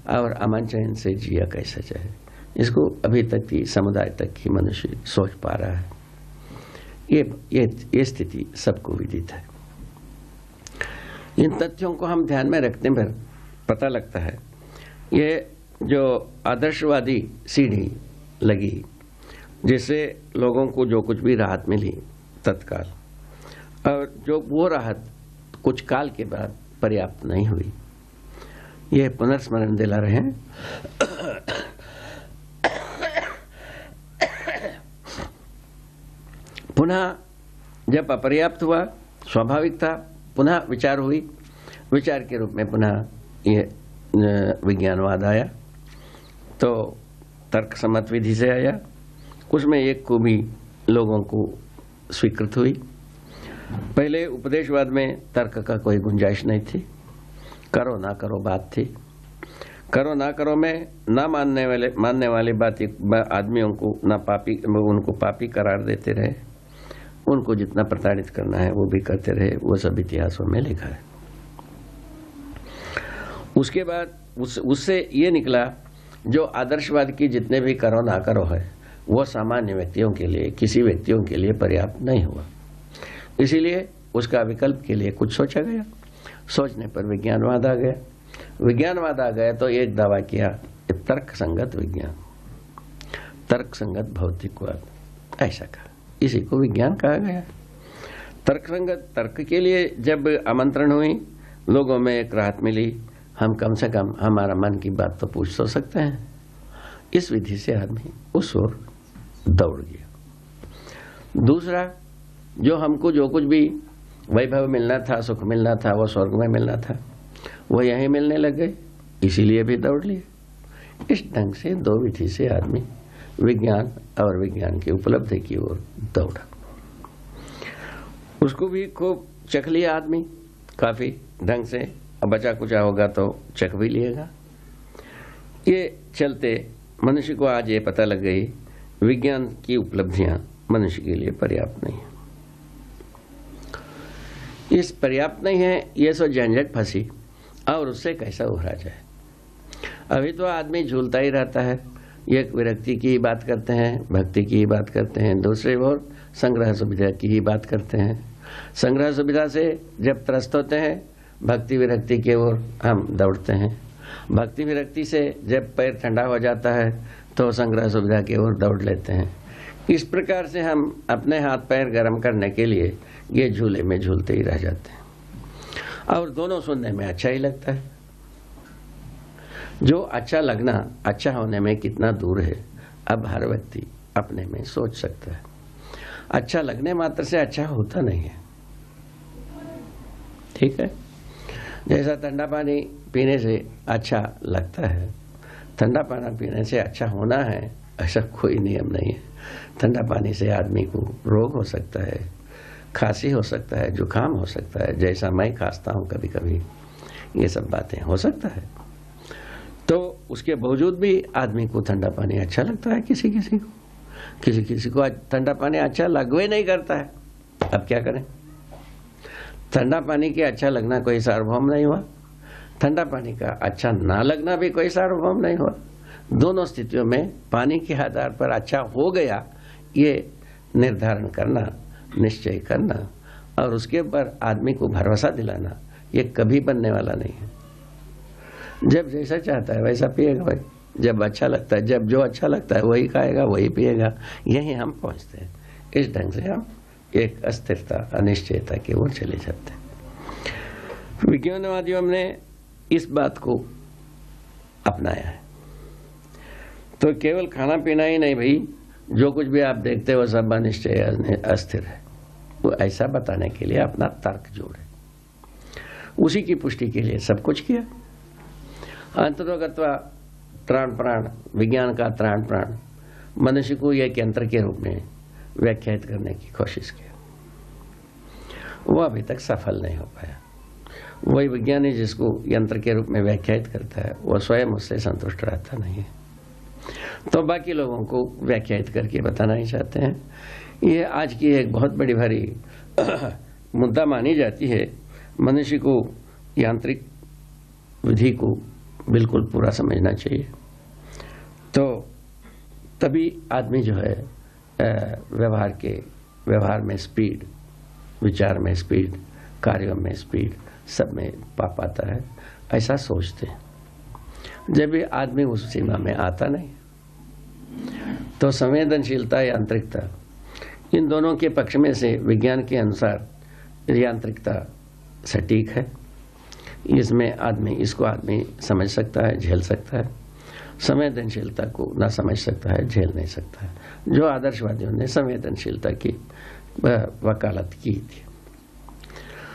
और अमन चैन से जिया कैसे जाए। इसको अभी तक की समुदाय तक ही मनुष्य सोच पा रहा है। ये स्थिति सबको विदित है। इन तथ्यों को हम ध्यान में रखने पर पता लगता है ये जो आदर्शवादी सीढ़ी लगी, जिससे लोगों को जो कुछ भी राहत मिली तत्काल, और जो वो राहत कुछ काल के बाद पर्याप्त नहीं हुई, ये पुनर्स्मरण दिला रहे हैं। पुनः जब अपर्याप्त हुआ, स्वाभाविक था, पुनः विचार हुई, विचार के रूप में पुनः ये विज्ञानवाद आया, तो तर्क सम्मत विधि से आया। उसमें एक खूबी लोगों को स्वीकृत हुई। पहले उपदेशवाद में तर्क का कोई गुंजाइश नहीं थी, करो ना करो बात थी। करो ना करो में ना मानने वाले बात आदमियों को ना पापी, उनको पापी करार देते रहे, उनको जितना प्रताड़ित करना है वो भी करते रहे। वो सब इतिहासों में लिखा है। उसके बाद उससे ये निकला जो आदर्शवाद की जितने भी करो ना करो है वो सामान्य व्यक्तियों के लिए, किसी व्यक्तियों के लिए पर्याप्त नहीं हुआ। इसीलिए उसका विकल्प के लिए कुछ सोचा गया। सोचने पर विज्ञानवाद आ गया। विज्ञानवाद आ गया तो एक दावा किया कि तर्क संगत विज्ञान, तर्क संगत भौतिकवाद, ऐसा कहा। इसी को विज्ञान कहा गया। तर्क संगत, तर्क के लिए जब आमंत्रण हुई, लोगों में एक राहत मिली, हम कम से कम हमारा मन की बात तो पूछ तो सकते हैं। इस विधि से आदमी उस ओर दौड़ गया। दूसरा, जो हमको जो कुछ भी वैभव मिलना था, सुख मिलना था, वो स्वर्ग में मिलना था, वो यहीं मिलने लग गए, इसीलिए भी दौड़ लिए। इस ढंग से दो विधि से आदमी विज्ञान और विज्ञान की उपलब्धि की ओर दौड़ा। उसको भी खूब चख लिया आदमी काफी ढंग से। अब बचा कुचा होगा तो चख भी लिएगा। ये चलते मनुष्य को आज ये पता लग गई, विज्ञान की उपलब्धियां मनुष्य के लिए पर्याप्त नहीं है। इस पर्याप्त नहीं है, ये सो झंझट फंसी और उससे कैसा उभरा जाए। अभी तो आदमी झूलता ही रहता है। एक विरक्ति की ही बात करते हैं, भक्ति की ही बात करते हैं, दूसरे ओर संग्रह सुविधा की ही बात करते हैं। संग्रह सुविधा से जब त्रस्त होते हैं, भक्ति विरक्ति की ओर हम दौड़ते हैं। भक्ति विरक्ति से जब पैर ठंडा हो जाता है तो संग्रह सुविधा की ओर दौड़ लेते हैं। इस प्रकार से हम अपने हाथ पैर गर्म करने के लिए ये झूले में झूलते ही रह जाते हैं। और दोनों सुनने में अच्छा ही लगता है। जो अच्छा लगना अच्छा होने में कितना दूर है, अब हर व्यक्ति अपने में सोच सकता है। अच्छा लगने मात्र से अच्छा होता नहीं है, ठीक है। जैसा ठंडा पानी पीने से अच्छा लगता है, ठंडा पानी पीने से अच्छा होना है, ऐसा कोई नियम नहीं है। ठंडा पानी से आदमी को रोग हो सकता है, खांसी हो सकता है, जुकाम हो सकता है, जैसा मैं खांसता हूँ कभी कभी, ये सब बातें हो सकता है। तो उसके बावजूद भी आदमी को ठंडा पानी अच्छा लगता है। किसी किसी को ठंडा पानी अच्छा लगवे नहीं करता है। अब क्या करें? ठंडा पानी के अच्छा लगना कोई सार्वभौम नहीं हुआ, ठंडा पानी का अच्छा ना लगना भी कोई सार्वभौम नहीं हुआ। दोनों स्थितियों में पानी के आधार पर अच्छा हो गया, ये निर्धारण करना, निश्चय करना और उसके ऊपर आदमी को भरोसा दिलाना, ये कभी बनने वाला नहीं है। जब जैसा चाहता है वैसा पिएगा भाई, जब अच्छा लगता है, जब जो अच्छा लगता है वही खाएगा, वही पिएगा, यही हम पहुंचते हैं। इस ढंग से हम एक अस्थिरता, अनिश्चयता की ओर चले जाते हैं। विज्ञानवादियों ने इस बात को अपनाया है। तो केवल खाना पीना ही नहीं भाई, जो कुछ भी आप देखते हो सब अनिश्चय अस्थिर है, वो ऐसा बताने के लिए अपना तर्क जोड़े। उसी की पुष्टि के लिए सब कुछ किया। अंततोगत्वा त्राण प्राण, विज्ञान का त्राण प्राण मनुष्य को एक यंत्र के रूप में व्याख्यात करने की कोशिश की, वो अभी तक सफल नहीं हो पाया। वही विज्ञानी जिसको यंत्र के रूप में व्याख्यात करता है, वो स्वयं उससे संतुष्ट रहता नहीं है, तो बाकी लोगों को व्याख्यात करके बताना ही चाहते हैं। ये आज की एक बहुत बड़ी भारी मुद्दा मानी जाती है। मनुष्य को यांत्रिक विधि को बिल्कुल पूरा समझना चाहिए, तो तभी आदमी जो है व्यवहार में स्पीड, विचार में स्पीड, कार्यों में स्पीड, सब में पा पाता है, ऐसा सोचते हैं। जब भी आदमी उस सीमा में आता नहीं, तो संवेदनशीलता, यांत्रिकता, इन दोनों के पक्ष में से विज्ञान के अनुसार यांत्रिकता सटीक है। इसमें इसको आदमी समझ सकता है, झेल सकता है। संवेदनशीलता को ना समझ सकता है, झेल नहीं सकता है। जो आदर्शवादियों ने संवेदनशीलता की वकालत की थी,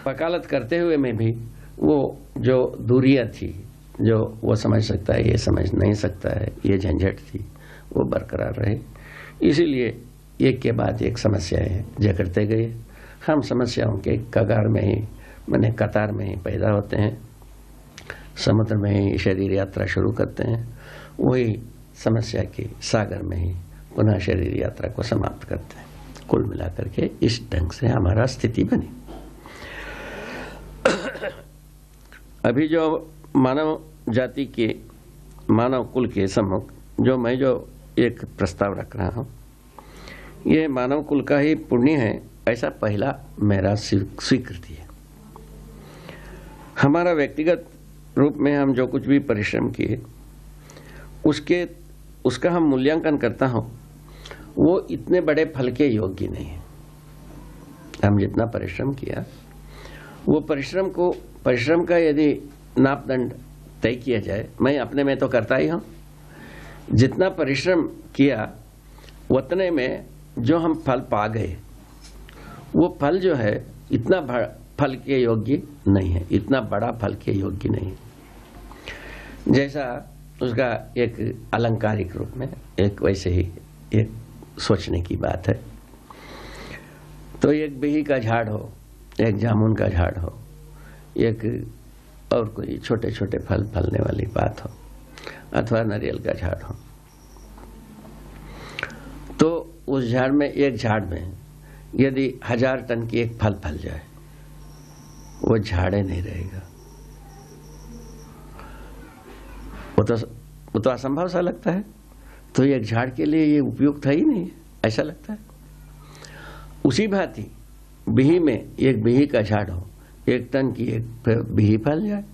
वकालत करते हुए में भी वो जो दूरियां थी, जो वो समझ सकता है, ये समझ नहीं सकता है, ये झंझट थी, वो बरकरार रहे। इसीलिए एक के बाद एक समस्याएं जकड़ते गए। हम समस्याओं के कगार में ही, माने कतार में ही पैदा होते हैं, समुद्र में ही शरीर यात्रा शुरू करते हैं, वही समस्या के सागर में ही पुनः शरीर यात्रा को समाप्त करते हैं। कुल मिलाकर के इस ढंग से हमारा स्थिति बनी। अभी जो मानव जाति के, मानव कुल के सम्मुख जो एक प्रस्ताव रख रहा हूं, ये मानव कुल का ही पुण्य है, ऐसा पहला मेरा स्वीकृति है। हमारा व्यक्तिगत रूप में हम जो कुछ भी परिश्रम किए उसका हम मूल्यांकन करता हूं, वो इतने बड़े फल के योग्य नहीं है। हम जितना परिश्रम किया, वो परिश्रम का यदि मापदंड तय किया जाए, मैं अपने में तो करता ही हूं, जितना परिश्रम किया उतने में जो हम फल पा गए, वो फल जो है इतना फल के योग्य नहीं है, इतना बड़ा फल के योग्य नहीं है। जैसा उसका एक अलंकारिक रूप में एक वैसे ही एक सोचने की बात है। तो एक बिही का झाड़ हो, एक जामुन का झाड़ हो, एक और कोई छोटे छोटे फल फलने वाली बात हो, अथवा नारियल का झाड़ हो, तो उस झाड़ में, एक झाड़ में यदि 1000 टन की एक फल फल जाए, वो झाड़े नहीं रहेगा। वो तो असंभव सा लगता है। तो एक झाड़ के लिए ये उपयुक्त है ही नहीं, ऐसा लगता है। उसी भांति बिही में एक बिही का झाड़ हो, 1 टन की एक बिही फल जाए,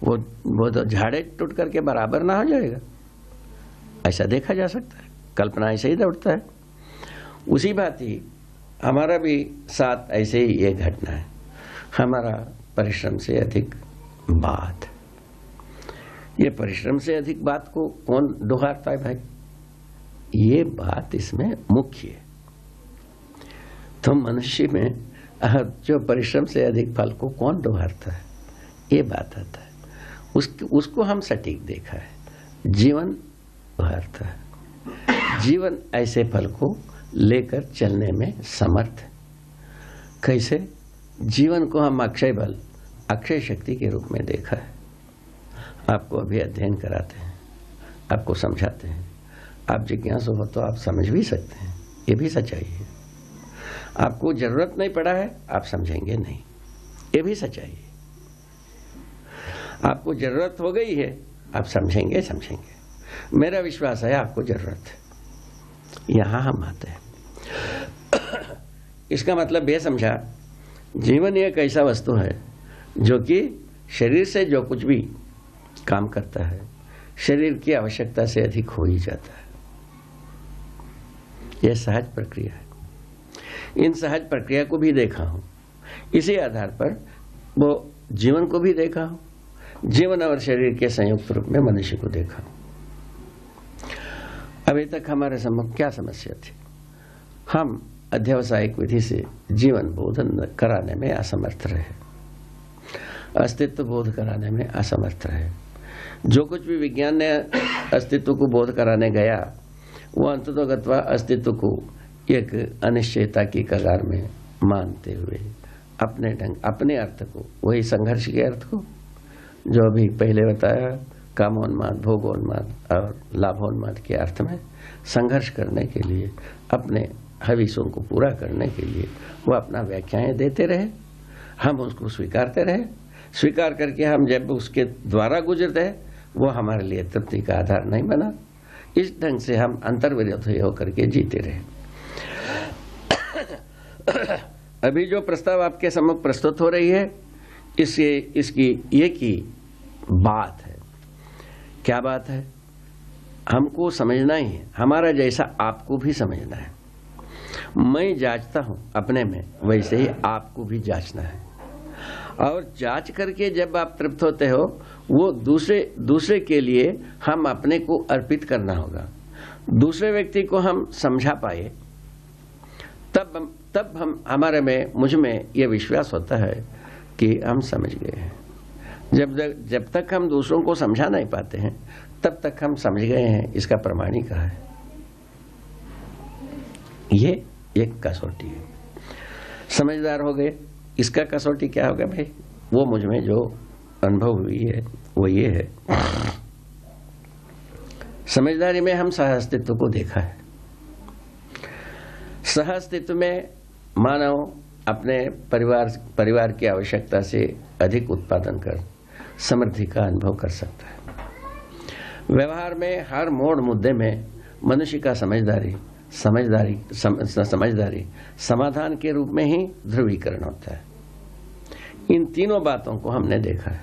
वो तो झाड़े टूट करके बराबर ना हो जाएगा, ऐसा देखा जा सकता है। कल्पना ऐसे ही दौड़ता है। उसी भांति हमारा भी साथ ऐसे ही एक घटना है। हमारा परिश्रम से अधिक बात, ये परिश्रम से अधिक बात को कौन दोहराता है भाई? ये बात इसमें मुख्य है। तो मनुष्य में जो परिश्रम से अधिक फल को कौन दोहराता है, ये बात आता है। उसको हम सटीक देखा है। जीवन दोहराता है। जीवन ऐसे फल को लेकर चलने में समर्थ है। कैसे? जीवन को हम अक्षय बल, अक्षय शक्ति के रूप में देखा है। आपको अभी अध्ययन कराते हैं, आपको समझाते हैं, आप जिज्ञासु हो तो आप समझ भी सकते हैं, ये भी सच्चाई है। आपको जरूरत नहीं पड़ा है, आप समझेंगे नहीं, ये भी सच्चाई है। आपको जरूरत हो गई है, आप समझेंगे। मेरा विश्वास है आपको जरूरत है, यहां हम आते हैं। इसका मतलब यह समझा, जीवन एक ऐसा वस्तु है जो कि शरीर से जो कुछ भी काम करता है, शरीर की आवश्यकता से अधिक हो ही जाता है। यह सहज प्रक्रिया है। इन सहज प्रक्रिया को भी देखा हूं, इसी आधार पर वो जीवन को भी देखा हूं, जीवन और शरीर के संयुक्त रूप में मनुष्य को देखा हूं। अभी तक हमारे सम्मुख क्या समस्या थी? हम अध्यवसायिक विधि से जीवन बोधन कराने में असमर्थ रहे, अस्तित्व बोध कराने में असमर्थ रहे। जो कुछ भी विज्ञान ने अस्तित्व को बोध कराने गया, वो अंततोगत्वा अस्तित्व को एक अनिश्चयता की कगार में मानते हुए अपने ढंग, अपने अर्थ को, वही संघर्ष के अर्थ को जो अभी पहले बताया, कामोन्माद, भोगोन्माद और लाभोन्माद के अर्थ में संघर्ष करने के लिए, अपने हवीसों को पूरा करने के लिए वो अपना व्याख्याएं देते रहे। हम उसको स्वीकारते रहे। स्वीकार करके हम जब उसके द्वारा गुजरते, वो हमारे लिए तृप्ति का आधार नहीं बना। इस ढंग से हम अंतर्विरोधी होकर के जीते रहे। अभी जो प्रस्ताव आपके सम्मुख प्रस्तुत हो रही है, इसकी एक ही बात है। क्या बात है? हमको समझना ही है, हमारा जैसा आपको भी समझना है। मैं जांचता हूं अपने में, वैसे ही आपको भी जांचना है। और जांच करके जब आप तृप्त होते हो, वो दूसरे के लिए हम अपने को अर्पित करना होगा। दूसरे व्यक्ति को हम समझा पाए, तब हम हमारे में, मुझ में ये विश्वास होता है कि हम समझ गए हैं। जब तक हम दूसरों को समझा नहीं पाते हैं, तब तक हम समझ गए हैं, इसका प्रमाण ही कहा है। ये एक कसौटी है। समझदार हो गए, इसका कसौटी क्या होगा भाई? वो मुझ में जो अनुभव हुई है वो ये है, समझदारी में हम सह अस्तित्व को देखा है। सह अस्तित्व में मानव अपने परिवार की आवश्यकता से अधिक उत्पादन कर समृद्धि का अनुभव कर सकता है। व्यवहार में हर मोड़ मुद्दे में मनुष्य का समझदारी समाधान के रूप में ही ध्रुवीकरण होता है। इन तीनों बातों को हमने देखा है।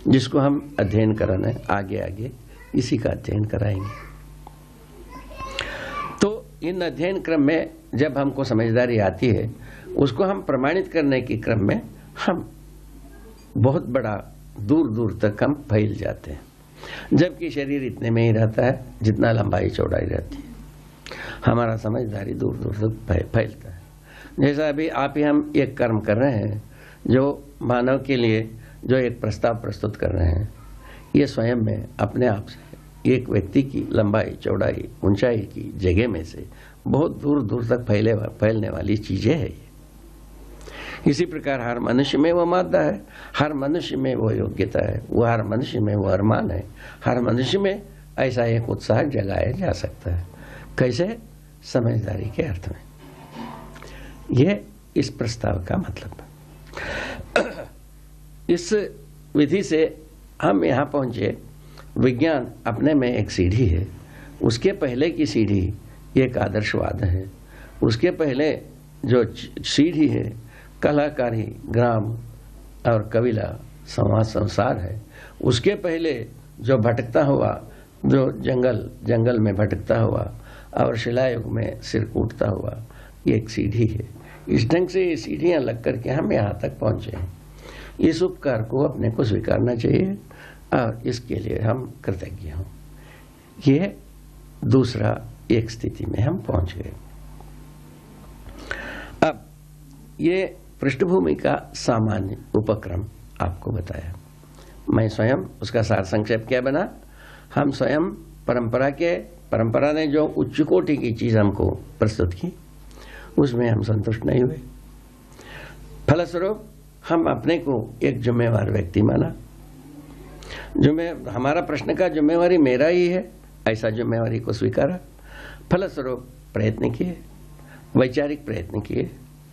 जिसको हम अध्ययन कराना है, आगे आगे इसी का अध्ययन कराएंगे। तो इन अध्ययन क्रम में जब हमको समझदारी आती है, उसको हम प्रमाणित करने के क्रम में हम बहुत बड़ा दूर दूर तक हम फैल जाते हैं, जबकि शरीर इतने में ही रहता है जितना लंबाई चौड़ाई रहती है। हमारा समझदारी दूर दूर तक फैलता है। जैसा अभी आप ही हम एक कर्म कर रहे हैं, जो मानव के लिए जो एक प्रस्ताव प्रस्तुत कर रहे हैं, ये स्वयं में अपने आप से एक व्यक्ति की लंबाई चौड़ाई ऊंचाई की जगह में से बहुत दूर दूर तक फैलने वाली चीजें है। इसी प्रकार हर मनुष्य में वो मादा है, हर मनुष्य में वो योग्यता है, वो हर मनुष्य में वो अरमान है, हर मनुष्य में ऐसा एक उत्साह जगाया जा सकता है। कैसे? समझदारी के अर्थ में। यह इस प्रस्ताव का मतलब है। इस विधि से हम यहाँ पहुंचे। विज्ञान अपने में एक सीढ़ी है, उसके पहले की सीढ़ी एक आदर्शवाद है, उसके पहले जो सीढ़ी है कलाकारी, ग्राम और कबीला, समाज, संसार है, उसके पहले जो भटकता हुआ, जो जंगल में भटकता हुआ और शिलायुग में सिर कूटता हुआ, ये एक सीढ़ी है। इस ढंग से ये सीढ़ियां लग करके हम यहाँ तक पहुंचे हैं। इस उपकार को अपने को स्वीकारना चाहिए और इसके लिए हम कृतज्ञ हों। ये दूसरा एक स्थिति में हम पहुंच गए। अब ये पृष्ठभूमि का सामान्य उपक्रम आपको बताया, मैं स्वयं उसका सार संक्षेप क्या बना। हम स्वयं परंपरा ने जो उच्च कोटि की चीज हमको प्रस्तुत की, उसमें हम संतुष्ट नहीं हुए। फलस्वरूप हम अपने को एक जिम्मेवार व्यक्ति माना। हमारा प्रश्न का जिम्मेवारी मेरा ही है, ऐसा जिम्मेवारी को स्वीकारा। फलस्वरूप प्रयत्न किए, वैचारिक प्रयत्न किए,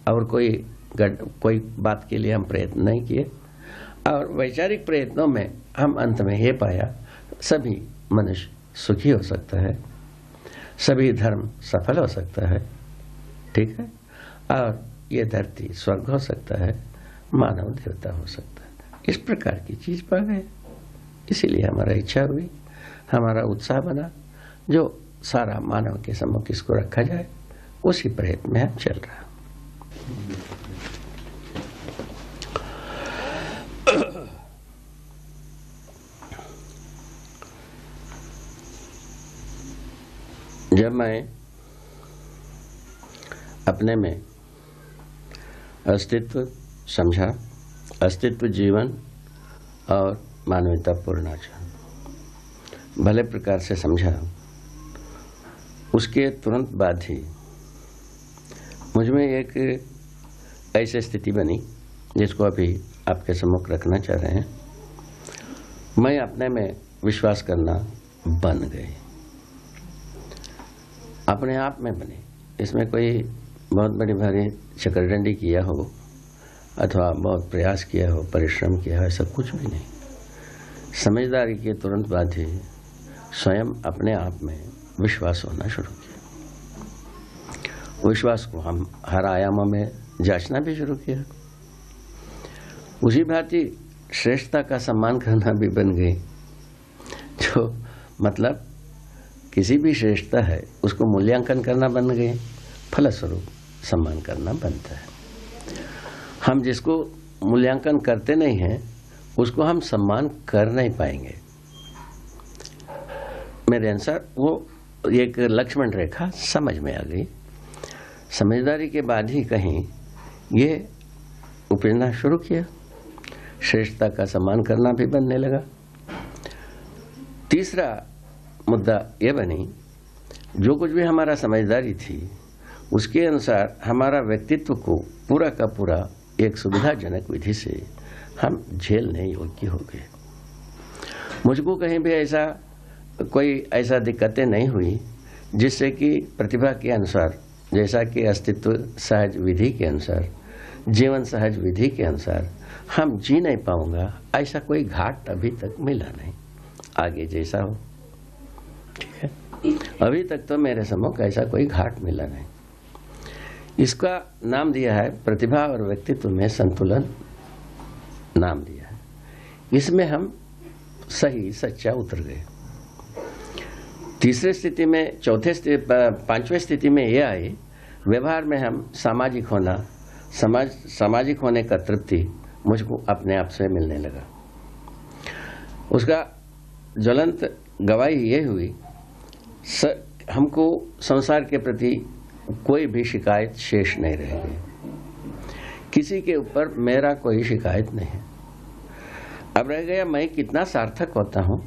और कोई बात के लिए हम प्रयत्न नहीं किए। और वैचारिक प्रयत्नों में हम अंत में ये पाया, सभी मनुष्य सुखी हो सकता है, सभी धर्म सफल हो सकता है, ठीक है, और ये धरती स्वर्ग हो सकता है, मानव देवता हो सकता है। इस प्रकार की चीज पा गए। इसीलिए हमारा इच्छा हुई, हमारा उत्साह बना, जो सारा मानव के सम्मुख इसको रखा जाए, उसी प्रयत्न में हम चल रहा। जब मैं अपने में अस्तित्व समझा, अस्तित्व, जीवन और मानवतापूर्ण आचरण भले प्रकार से समझा, उसके तुरंत बाद ही मुझ में एक ऐसी स्थिति बनी जिसको अभी आपके सम्मुख रखना चाह रहे हैं। मैं अपने में विश्वास करना बन गई, अपने आप में बनी। इसमें कोई बहुत बड़ी भारी चक्रडंडी किया हो अथवा बहुत प्रयास किया हो, परिश्रम किया हो, ऐसा कुछ भी नहीं। समझदारी के तुरंत बाद ही स्वयं अपने आप में विश्वास होना शुरू किया। विश्वास को हम हर आयामों में जांचना भी शुरू किया। उसी भांति श्रेष्ठता का सम्मान करना भी बन गई, जो मतलब किसी भी श्रेष्ठता है उसको मूल्यांकन करना बन गए, फलस्वरूप सम्मान करना बनता है। हम जिसको मूल्यांकन करते नहीं हैं उसको हम सम्मान कर नहीं पाएंगे। मेरे अनुसार वो एक लक्ष्मण रेखा समझ में आ गई। समझदारी के बाद ही कहीं ये उपजना शुरू किया, श्रेष्ठता का सम्मान करना भी बनने लगा। तीसरा मुद्दा ये बनी, जो कुछ भी हमारा समझदारी थी उसके अनुसार हमारा व्यक्तित्व को पूरा का पूरा एक सुविधाजनक विधि से हम झेलने योग्य हो गए। मुझको कहीं भी ऐसा दिक्कतें नहीं हुई जिससे कि प्रतिभा के अनुसार, जैसा कि अस्तित्व सहज विधि के अनुसार, जीवन सहज विधि के अनुसार हम जी नहीं पाऊंगा, ऐसा कोई घाट अभी तक मिला नहीं। आगे जैसा हो, ठीक है, अभी तक तो मेरे सम्मुख ऐसा कोई घाट मिला नहीं। इसका नाम दिया है प्रतिभा और व्यक्तित्व में संतुलन, नाम दिया है। इसमें हम सही सच्चा उतर गए। तीसरे स्थिति में, पांचवें स्थिति में यह आए, व्यवहार में हम सामाजिक होने का तृप्ति मुझको अपने आप से मिलने लगा। उसका ज्वलंत गवाही ये हुई, हमको संसार के प्रति कोई भी शिकायत शेष नहीं रह गई। किसी के ऊपर मेरा कोई शिकायत नहीं है। अब रह गया मैं कितना सार्थक होता हूँ,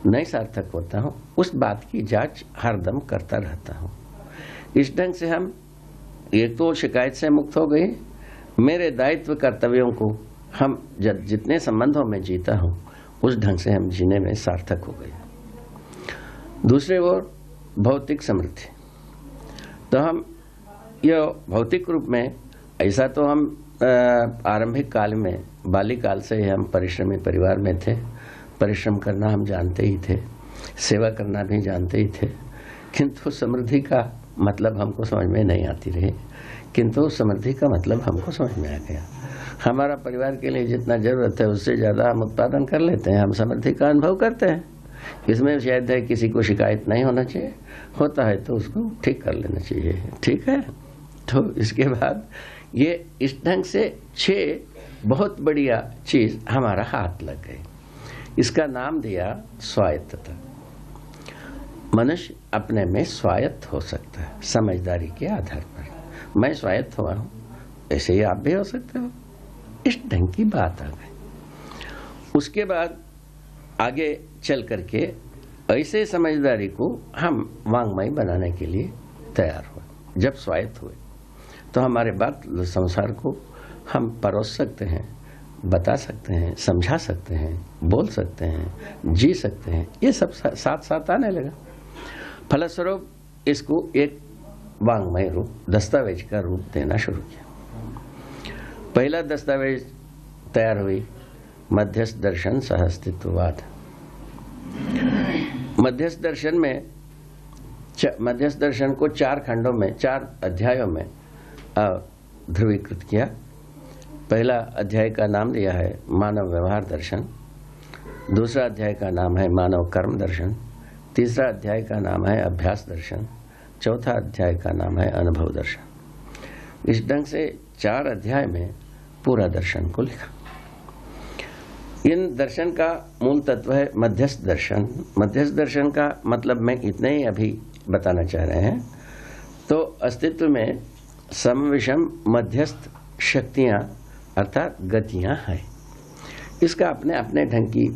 नहीं सार्थक होता हूँ, उस बात की जांच हरदम करता रहता हूँ। इस ढंग से हम एक तो शिकायत से मुक्त हो गए, मेरे दायित्व कर्तव्यों को हम जितने संबंधों में जीता हूँ उस ढंग से हम जीने में सार्थक हो गए। दूसरे ओर भौतिक समृद्धि, तो हम यह भौतिक रूप में ऐसा तो हम आरंभिक काल में, बाल्यकाल से हम परिश्रमी परिवार में थे, परिश्रम करना हम जानते ही थे, सेवा करना भी जानते ही थे, किंतु समृद्धि का मतलब हमको समझ में नहीं आती रही। किंतु समृद्धि का मतलब हमको समझ में आ गया। हमारा परिवार के लिए जितना जरूरत है उससे ज़्यादा हम उत्पादन कर लेते हैं, हम समृद्धि का अनुभव करते हैं। इसमें शायद है किसी को शिकायत नहीं होना चाहिए, होता है तो उसको ठीक कर लेना चाहिए। ठीक है, तो इसके बाद ये इस ढंग से 6 बहुत बढ़िया चीज हमारा हाथ लग गई। इसका नाम दिया स्वायत्तता। मनुष्य अपने में स्वायत्त हो सकता है समझदारी के आधार पर। मैं स्वायत्त हुआ हूं, ऐसे ही आप भी हो सकते हो। इस ढंग की बात आ गई। उसके बाद आगे चल करके ऐसे समझदारी को हम वांग्मय बनाने के लिए तैयार हुए। जब स्वायत्त हुए तो हमारे बात संसार को हम परोस सकते हैं, बता सकते हैं, समझा सकते हैं, बोल सकते हैं, जी सकते हैं। ये सब साथ साथ आने लगा। फलस्वरूप इसको एक वांग्मय रूप, दस्तावेज का रूप देना शुरू किया। पहला दस्तावेज तैयार हुई मध्यस्थ दर्शन सह अस्तित्ववाद। मध्यस्थ दर्शन में, मध्यस्थ दर्शन को 4 खंडों में, 4 अध्यायों में ध्रुवीकृत किया। पहला अध्याय का नाम दिया है मानव व्यवहार दर्शन, दूसरा अध्याय का नाम है मानव कर्म दर्शन, तीसरा अध्याय का नाम है अभ्यास दर्शन, चौथा अध्याय का नाम है अनुभव दर्शन। इस ढंग से 4 अध्याय में पूरा दर्शन को लिखा। इन दर्शन का मूल तत्व है मध्यस्थ दर्शन। मध्यस्थ दर्शन का मतलब मैं इतने ही अभी बताना चाह रहे हैं। तो अस्तित्व में सम विषम मध्यस्थ शक्तियां अर्थात गतियां हैं। इसका अपने अपने ढंग की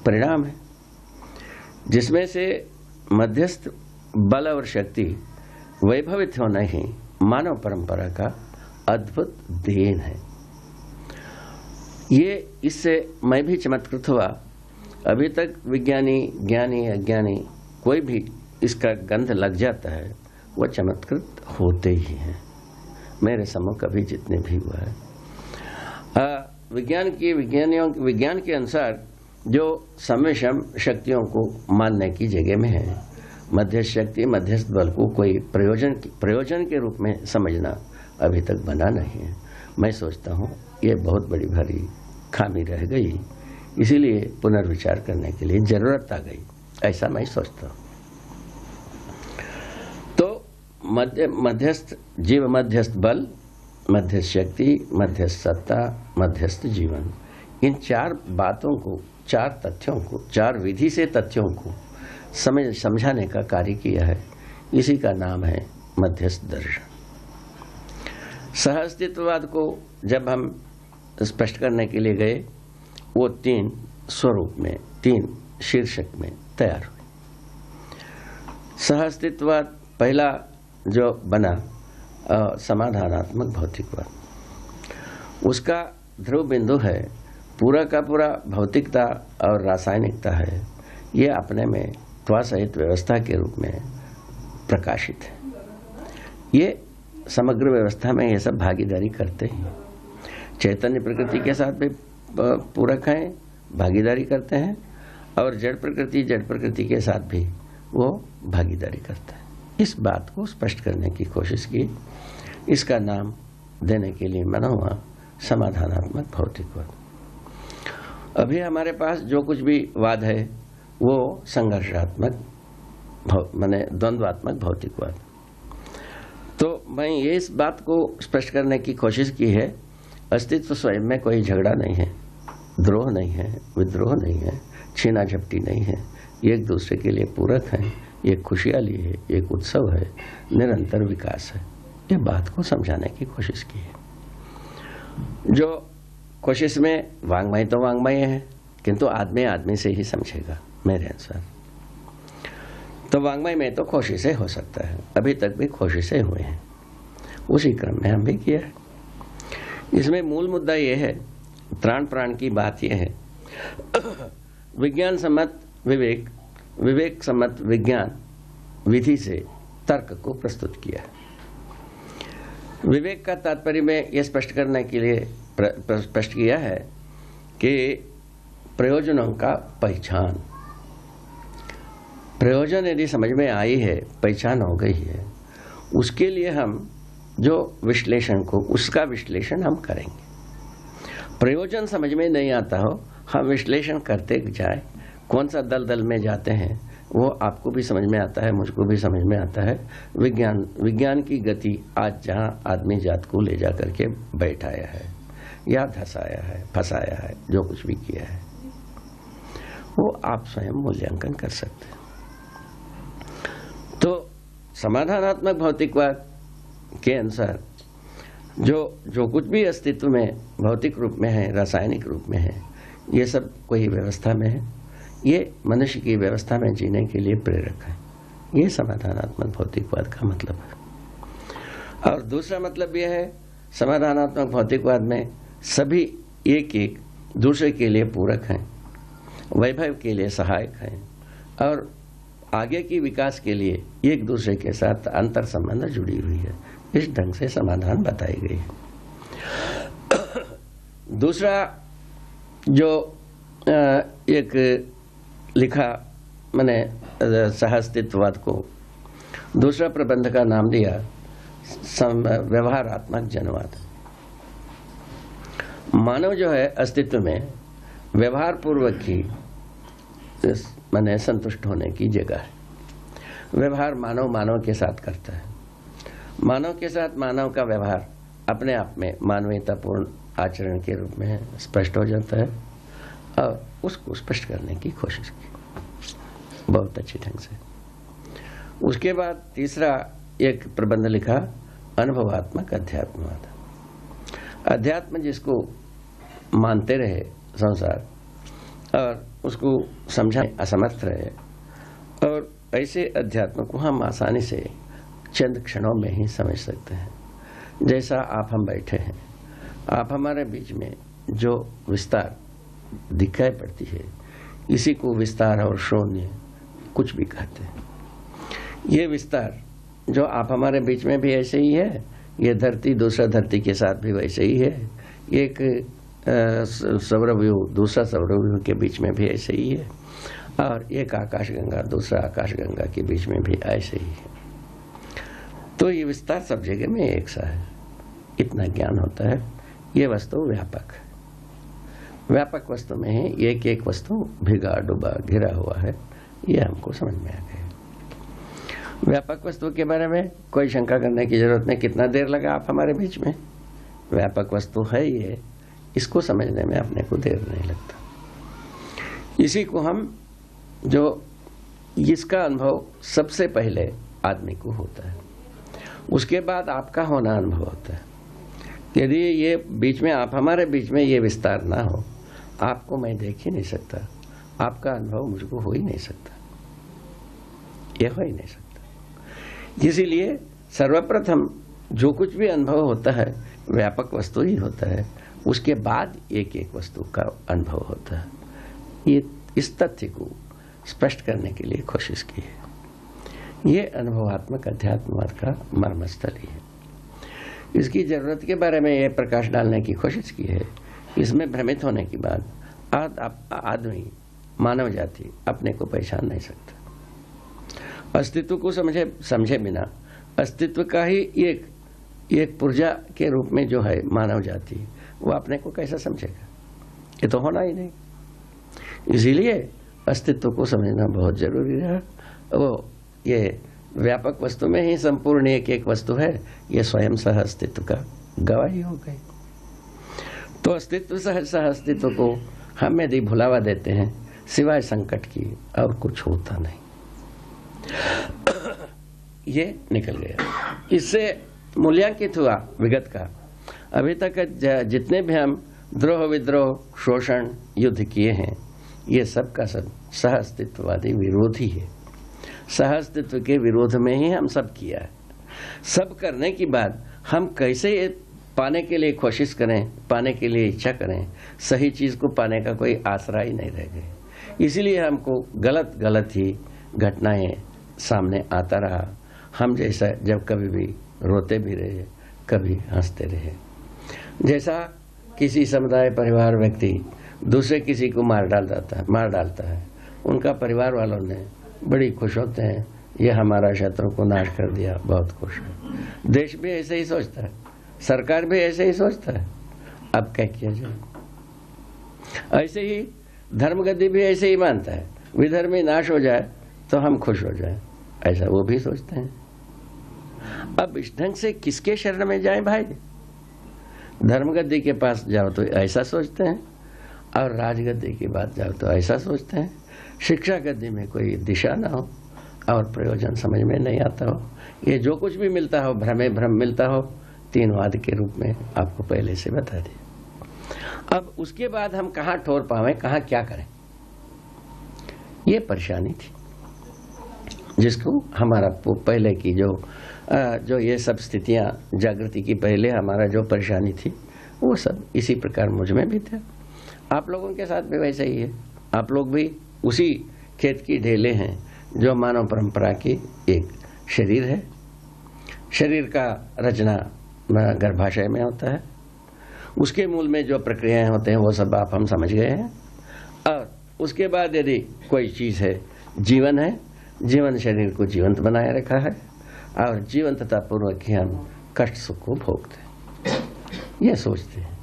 परिणाम है, जिसमें से मध्यस्थ बल और शक्ति वैभवित होना ही मानव परंपरा का अद्भुत देन है। ये इससे मैं भी चमत्कृत हुआ। अभी तक विज्ञानी, ज्ञानी, अज्ञानी कोई भी इसका गंध लग जाता है, वह चमत्कृत होते ही हैं। मेरे सम्मुख अभी जितने भी हुआ है, विज्ञान के अनुसार जो समविषम शक्तियों को मानने की जगह में है, मध्यस्थ शक्ति, मध्यस्थ बल को कोई प्रयोजन के रूप में समझना अभी तक बना नहीं है। मैं सोचता हूँ ये बहुत बड़ी भारी खामी रह गई, इसीलिए पुनर्विचार करने के लिए जरूरत आ गई, ऐसा मैं सोचता हूँ। मध्यस्थ जीव, मध्यस्थ बल, मध्यस्थ शक्ति, मध्यस्थ सत्ता, मध्यस्थ जीवन, इन 4 बातों को, 4 तथ्यों को, 4 विधि से तथ्यों को समझाने का कार्य किया है। इसी का नाम है मध्यस्थ दर्शन। सह अस्तित्ववाद को जब हम स्पष्ट करने के लिए गए, वो 3 स्वरूप में, 3 शीर्षक में तैयार हुए। सह अस्तित्ववाद पहला जो बना समाधानात्मक भौतिकवाद। उसका ध्रुव बिंदु है पूरा का पूरा भौतिकता और रासायनिकता है। ये अपने में त्वा सहित व्यवस्था के रूप में प्रकाशित है। ये समग्र व्यवस्था में ये सब भागीदारी करते हैं। चैतन्य प्रकृति के साथ भी पूरक हैं, भागीदारी करते हैं, और जड़ प्रकृति के साथ भी वो भागीदारी करता है। इस बात को स्पष्ट करने की कोशिश की। इसका नाम देने के लिए मना हुआ समाधानात्मक भौतिकवाद। अभी हमारे पास जो कुछ भी वाद है वो संघर्षात्मक माने द्वंद्वात्मक भौतिकवाद। तो मैं ये इस बात को स्पष्ट करने की कोशिश की है, अस्तित्व स्वयं में कोई झगड़ा नहीं है, द्रोह नहीं है, विद्रोह नहीं है, छीना झपटी नहीं है, एक दूसरे के लिए पूरक है, एक खुशहाली है, एक उत्सव है, निरंतर विकास है। ये बात को समझाने की कोशिश की है। जो कोशिश में वांग्मय तो वांग्मय है, किंतु आदमी आदमी से ही समझेगा मेरे अनुसार। तो वांग्मय में तो कोशिशें हो सकता है, अभी तक भी कोशिशें हुए हैं, उसी क्रम में हम भी किया है। इसमें मूल मुद्दा यह है, त्राण प्राण की बात यह है, विज्ञान सम्मत विवेक, विवेक सम्मत विज्ञान विधि से तर्क को प्रस्तुत किया है। विवेक का तात्पर्य में यह स्पष्ट करने के लिए स्पष्ट किया है कि प्रयोजनों का पहचान, प्रयोजन यदि समझ में आई है, पहचान हो गई है, उसके लिए हम जो विश्लेषण को, उसका विश्लेषण हम करेंगे। प्रयोजन समझ में नहीं आता हो, हम विश्लेषण करते जाए, कौन सा दल में जाते हैं वो आपको भी समझ में आता है, मुझको भी समझ में आता है। विज्ञान की गति आज जहां आदमी जात को ले जा करके बैठाया है या धसाया है, फंसाया है, जो कुछ भी किया है वो आप स्वयं मूल्यांकन कर सकते हैं। तो समाधानात्मक भौतिकवाद के अनुसार जो कुछ भी अस्तित्व में भौतिक रूप में है, रासायनिक रूप में है, ये सब कोई व्यवस्था में है, ये मनुष्य की व्यवस्था में जीने के लिए प्रेरक है। ये समाधानात्मक भौतिकवाद का मतलब है। और दूसरा मतलब यह है, समाधानात्मक भौतिकवाद में सभी एक दूसरे के लिए पूरक हैं, वैभव के लिए सहायक हैं और आगे की विकास के लिए एक दूसरे के साथ अंतर संबंध जुड़ी हुई है। इस ढंग से समाधान बताई गई है। दूसरा जो एक लिखा मैंने सहअस्तित्ववाद को, दूसरा प्रबंध का नाम दिया व्यवहारात्मक जनवाद। मानव जो है अस्तित्व में व्यवहार पूर्वक ही माने संतुष्ट होने की जगह है। व्यवहार मानव के साथ करता है, मानव के साथ मानव का व्यवहार अपने आप में मानवीयतापूर्ण आचरण के रूप में स्पष्ट हो जाता है और उसको स्पष्ट करने की कोशिश की बहुत अच्छी ढंग से। उसके बाद तीसरा एक प्रबंध लिखा, अनुभवात्मक अध्यात्मवाद। अध्यात्म जिसको मानते रहे संसार और उसको समझाने असमर्थ रहे, और ऐसे अध्यात्म को हम आसानी से चंद क्षणों में ही समझ सकते हैं। जैसा आप हम बैठे हैं, आप हमारे बीच में जो विस्तार दिखाई पड़ती है, इसी को विस्तार और शून्य कुछ भी कहते हैं। ये विस्तार जो आप हमारे बीच में भी ऐसे ही है, ये धरती दूसरा धरती के साथ भी वैसे ही है, एक सौरव्यूह दूसरा सौरव्यूह के बीच में भी ऐसे ही है, और एक आकाशगंगा दूसरा आकाशगंगा के बीच में भी ऐसे ही है। तो ये विस्तार सब जगह में एक सा है, इतना ज्ञान होता है। ये वस्तु व्यापक है, व्यापक वस्तु में है, एक एक वस्तु भिगा डूबा घिरा हुआ है, ये हमको समझ में आ गया। व्यापक वस्तु के बारे में कोई शंका करने की जरूरत नहीं। कितना देर लगा आप हमारे बीच में, व्यापक वस्तु है ये, इसको समझने में अपने को देर नहीं लगता। इसी को हम जो इसका अनुभव सबसे पहले आदमी को होता है, उसके बाद आपका होना अनुभव होता है। यदि ये बीच में आप हमारे बीच में ये विस्तार ना हो, आपको मैं देख ही नहीं सकता, आपका अनुभव मुझको हो ही नहीं सकता, ये हो ही नहीं सकता। इसीलिए सर्वप्रथम जो कुछ भी अनुभव होता है व्यापक वस्तु ही होता है, उसके बाद एक एक वस्तु का अनुभव होता है। ये इस तथ्य को स्पष्ट करने के लिए कोशिश की है। ये अनुभवात्मक अध्यात्मवाद का मर्मस्थल ही है। इसकी जरूरत के बारे में यह प्रकाश डालने की कोशिश की है। इसमें भ्रमित होने के बाद आदमी मानव जाति अपने को पहचान नहीं सकता। अस्तित्व को समझे बिना अस्तित्व का ही एक पुर्जा के रूप में जो है मानव जाति, वो अपने को कैसे समझेगा? ये तो होना ही नहीं। इसीलिए अस्तित्व को समझना बहुत जरूरी है। वो ये व्यापक वस्तु में ही संपूर्ण एक एक वस्तु है, ये स्वयं सह अस्तित्व का गवाही हो गई। तो अस्तित्व सह अस्तित्व को हम यदि भुलावा देते हैं सिवाय संकट की और कुछ होता नहीं। ये निकल गया, इससे मूल्यांकित हुआ विगत का। अभी तक जितने भी हम द्रोह विद्रोह शोषण युद्ध किए हैं, ये सब का सब सह अस्तित्ववादी विरोधी है। सह अस्तित्व के विरोध में ही हम सब किया है। सब करने के बाद हम कैसे पाने के लिए कोशिश करें, पाने के लिए इच्छा करें, सही चीज को पाने का कोई आसरा ही नहीं रह गया। इसीलिए हमको गलत गलत ही घटनाएं सामने आता रहा। हम जैसा जब कभी भी रोते भी रहे, कभी हंसते रहे। जैसा किसी समुदाय परिवार व्यक्ति दूसरे किसी को मार डालता है, उनका परिवार वालों ने बड़ी खुश होते हैं, ये हमारा शत्रु को नाश कर दिया, बहुत खुश है। देश भी ऐसे ही सोचता है, सरकार भी ऐसे ही सोचता है। अब क्या किया जाए? ऐसे ही धर्मगति भी ऐसे ही मानता है, विधर्मी नाश हो जाए तो हम खुश हो जाए, ऐसा वो भी सोचते हैं। अब इस ढंग से किसके शरण में जाए भाई? धर्मगति के पास जाओ तो ऐसा सोचते हैं, और राजगद्दी की बात जाओ तो ऐसा सोचते हैं। शिक्षा गद्दी में कोई दिशा ना हो और प्रयोजन समझ में नहीं आता हो, ये जो कुछ भी मिलता हो भ्रमे भ्रम मिलता हो, तीनवाद के रूप में आपको पहले से बता दिया। अब उसके बाद हम कहाँ ठोर पावे, कहाँ क्या करें, ये परेशानी थी जिसको हमारा पहले की जो ये सब स्थितियां जागृति की पहले हमारा जो परेशानी थी, वो सब इसी प्रकार मुझ में भी था। आप लोगों के साथ भी वैसे ही है। आप लोग भी उसी खेत की ढेले हैं जो मानव परंपरा की एक शरीर है। शरीर का रचना गर्भाशय में होता है, उसके मूल में जो प्रक्रियाएं होते हैं वो सब आप हम समझ गए हैं। और उसके बाद यदि कोई चीज है, जीवन है, जीवन शरीर को जीवंत बनाए रखा है, और जीवंतता पूर्वक ही हम कष्ट सुख को भोगते हैं, ये सोचते हैं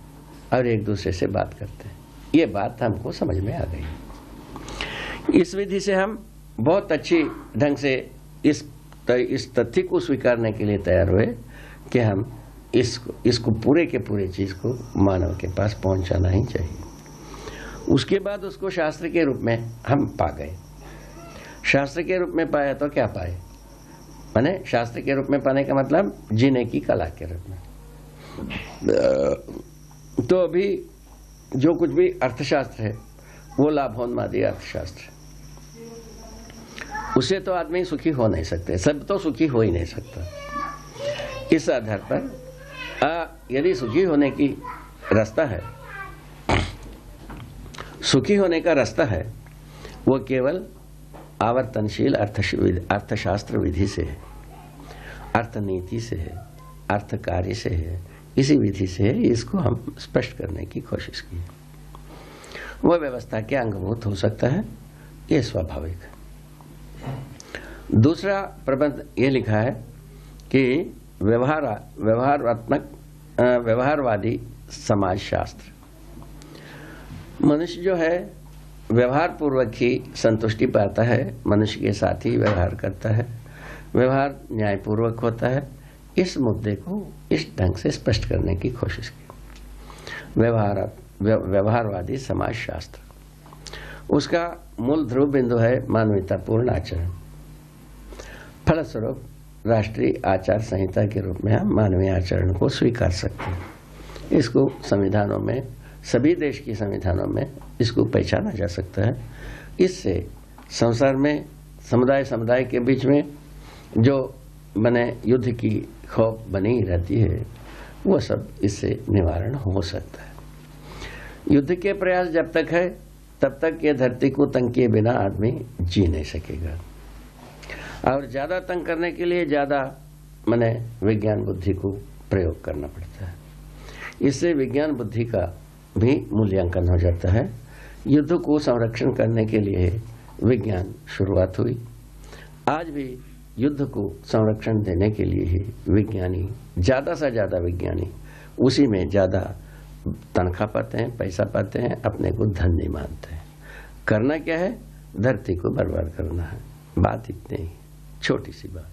और एक दूसरे से बात करते हैं। ये बात हमको समझ में आ गई। इस विधि से हम बहुत अच्छी ढंग से इस तथ्य को स्वीकारने के लिए तैयार हुए कि हम इसको पूरे के पूरे चीज को मानव के पास पहुंचाना ही चाहिए। उसके बाद उसको शास्त्र के रूप में हम पा गए। शास्त्र के रूप में पाया तो क्या पाए? माने शास्त्र के रूप में पाने का मतलब जीने की कला के रूप में। तो अभी जो कुछ भी अर्थशास्त्र है वो लाभोन्मादी अर्थशास्त्र, उससे तो आदमी सुखी हो नहीं सकते, सब तो सुखी हो ही नहीं सकता। इस आधार पर यदि सुखी होने की रास्ता है, सुखी होने का रास्ता है, वो केवल आवर्तनशील अर्थशास्त्र विधि से है, अर्थनीति से है, अर्थ कार्य से है। इसी विधि से इसको हम स्पष्ट करने की कोशिश की। वह व्यवस्था के अंगभूत हो सकता है, ये स्वाभाविक है। दूसरा प्रबंध ये लिखा है कि व्यवहारवादी समाजशास्त्र। मनुष्य जो है व्यवहार पूर्वक ही संतुष्टि पाता है, मनुष्य के साथ ही व्यवहार करता है, व्यवहार न्यायपूर्वक होता है। इस मुद्दे को इस ढंग से स्पष्ट करने की कोशिश की। व्यवहारवादी समाजशास्त्र, उसका मूल ध्रुव बिंदु है मानवतापूर्ण आचरण। फलस्वरूप राष्ट्रीय आचार संहिता के रूप में हम मानवीय आचरण को स्वीकार सकते हैं। इसको संविधानों में, सभी देश की संविधानों में इसको पहचाना जा सकता है। इससे संसार में समुदाय के बीच में जो बने युद्ध की खौफ बनी रहती है, वो सब इससे निवारण हो सकता है। युद्ध के प्रयास जब तक है तब तक ये धरती को तंग किए बिना आदमी जी नहीं सकेगा, और ज्यादा तंग करने के लिए ज्यादा विज्ञान बुद्धि को प्रयोग करना पड़ता है। इससे विज्ञान बुद्धि का भी मूल्यांकन हो जाता है। युद्ध को संरक्षण करने के लिए विज्ञान शुरुआत हुई। आज भी युद्ध को संरक्षण देने के लिए ही विज्ञानी, ज्यादा से ज्यादा विज्ञानी उसी में ज्यादा तनख्वाह पाते हैं, पैसा पाते हैं, अपने को धनी मानते हैं। करना क्या है? धरती को बर्बाद करना है। बात इतनी ही, छोटी सी बात।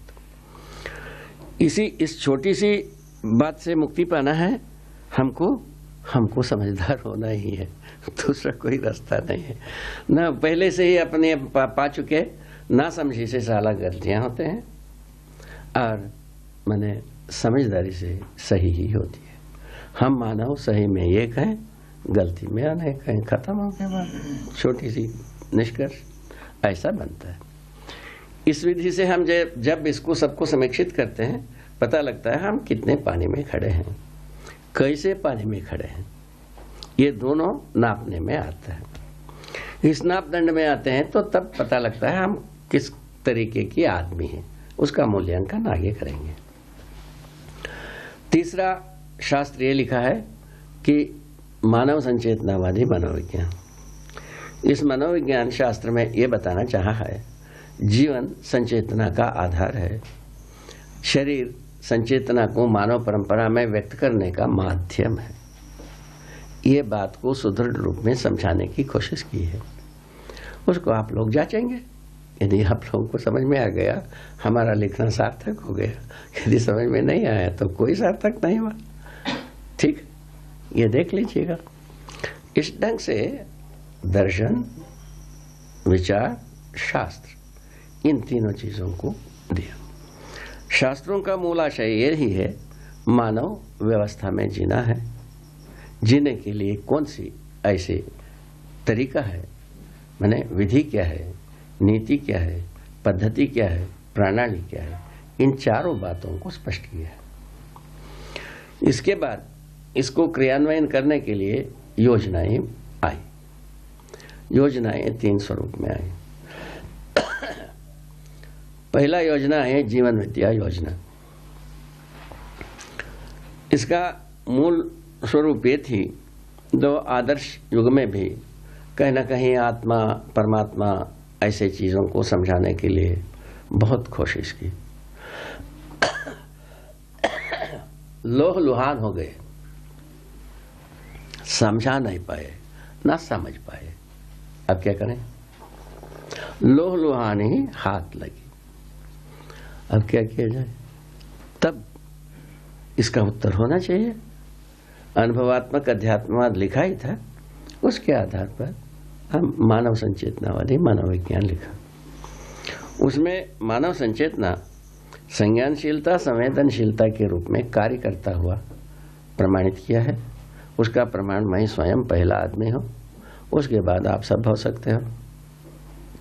इस छोटी सी बात से मुक्ति पाना है हमको समझदार होना ही है, दूसरा कोई रास्ता नहीं है ना। पहले से ही अपने पा चुके ना समझी से साला गलतियां होते हैं, और मैंने समझदारी से सही ही होती है। हम मानव सही में एक हैं, गलती में अनेक हैं, खत्म हो गया बात। छोटी सी निष्कर्ष ऐसा बनता है। इस विधि से हम जब इसको सबको समीक्षित करते हैं, पता लगता है हम कितने पानी में खड़े हैं, कैसे पानी में खड़े हैं। ये दोनों नापने में आता है। इस नापदंड में आते हैं तो तब पता लगता है हम किस तरीके की आदमी हैं। उसका मूल्यांकन आगे करेंगे। तीसरा शास्त्र ये लिखा है कि मानव संचेतनावादी मनोविज्ञान। इस मनोविज्ञान शास्त्र में ये बताना चाहा है, जीवन संचेतना का आधार है। शरीर संचेतना को मानव परंपरा में व्यक्त करने का माध्यम है। ये बात को सुदृढ़ रूप में समझाने की कोशिश की है। उसको आप लोग जांचेंगे। यदि आप लोगों को समझ में आ गया, हमारा लिखना सार्थक हो गया। यदि समझ में नहीं आया तो कोई सार्थक नहीं हुआ। ठीक, ये देख लीजिएगा। इस ढंग से दर्शन, विचार, शास्त्र, इन तीनों चीजों को दिया। शास्त्रों का मूल आशय यही है, मानव व्यवस्था में जीना है। जीने के लिए कौन सी ऐसे तरीका है, माने विधि क्या है, नीति क्या है, पद्धति क्या है, प्रणाली क्या है, इन चारों बातों को स्पष्ट किया है। इसके बाद इसको क्रियान्वयन करने के लिए योजनाएं आई। योजनाएं 3 स्वरूप में आई। पहला योजना है जीवन विद्या योजना। इसका मूल स्वरूप ये थी, दो आदर्श युग में भी कहीं ना कहीं आत्मा, परमात्मा ऐसे चीजों को समझाने के लिए बहुत कोशिश की। लोह लुहान हो गए, समझा नहीं पाए, ना समझ पाए। अब क्या करें? लोह लुहान ही हाथ लगी। अब क्या किया जाए? तब इसका उत्तर होना चाहिए। अनुभवात्मक अध्यात्मवाद लिखा ही था, उसके आधार पर हम मानव संचेतनावादी मनोविज्ञान लिखा। उसमें मानव संचेतना संज्ञानशीलता, संवेदनशीलता के रूप में कार्य करता हुआ प्रमाणित किया है। उसका प्रमाण मैं स्वयं पहला आदमी हूं, उसके बाद आप सब हो सकते हो।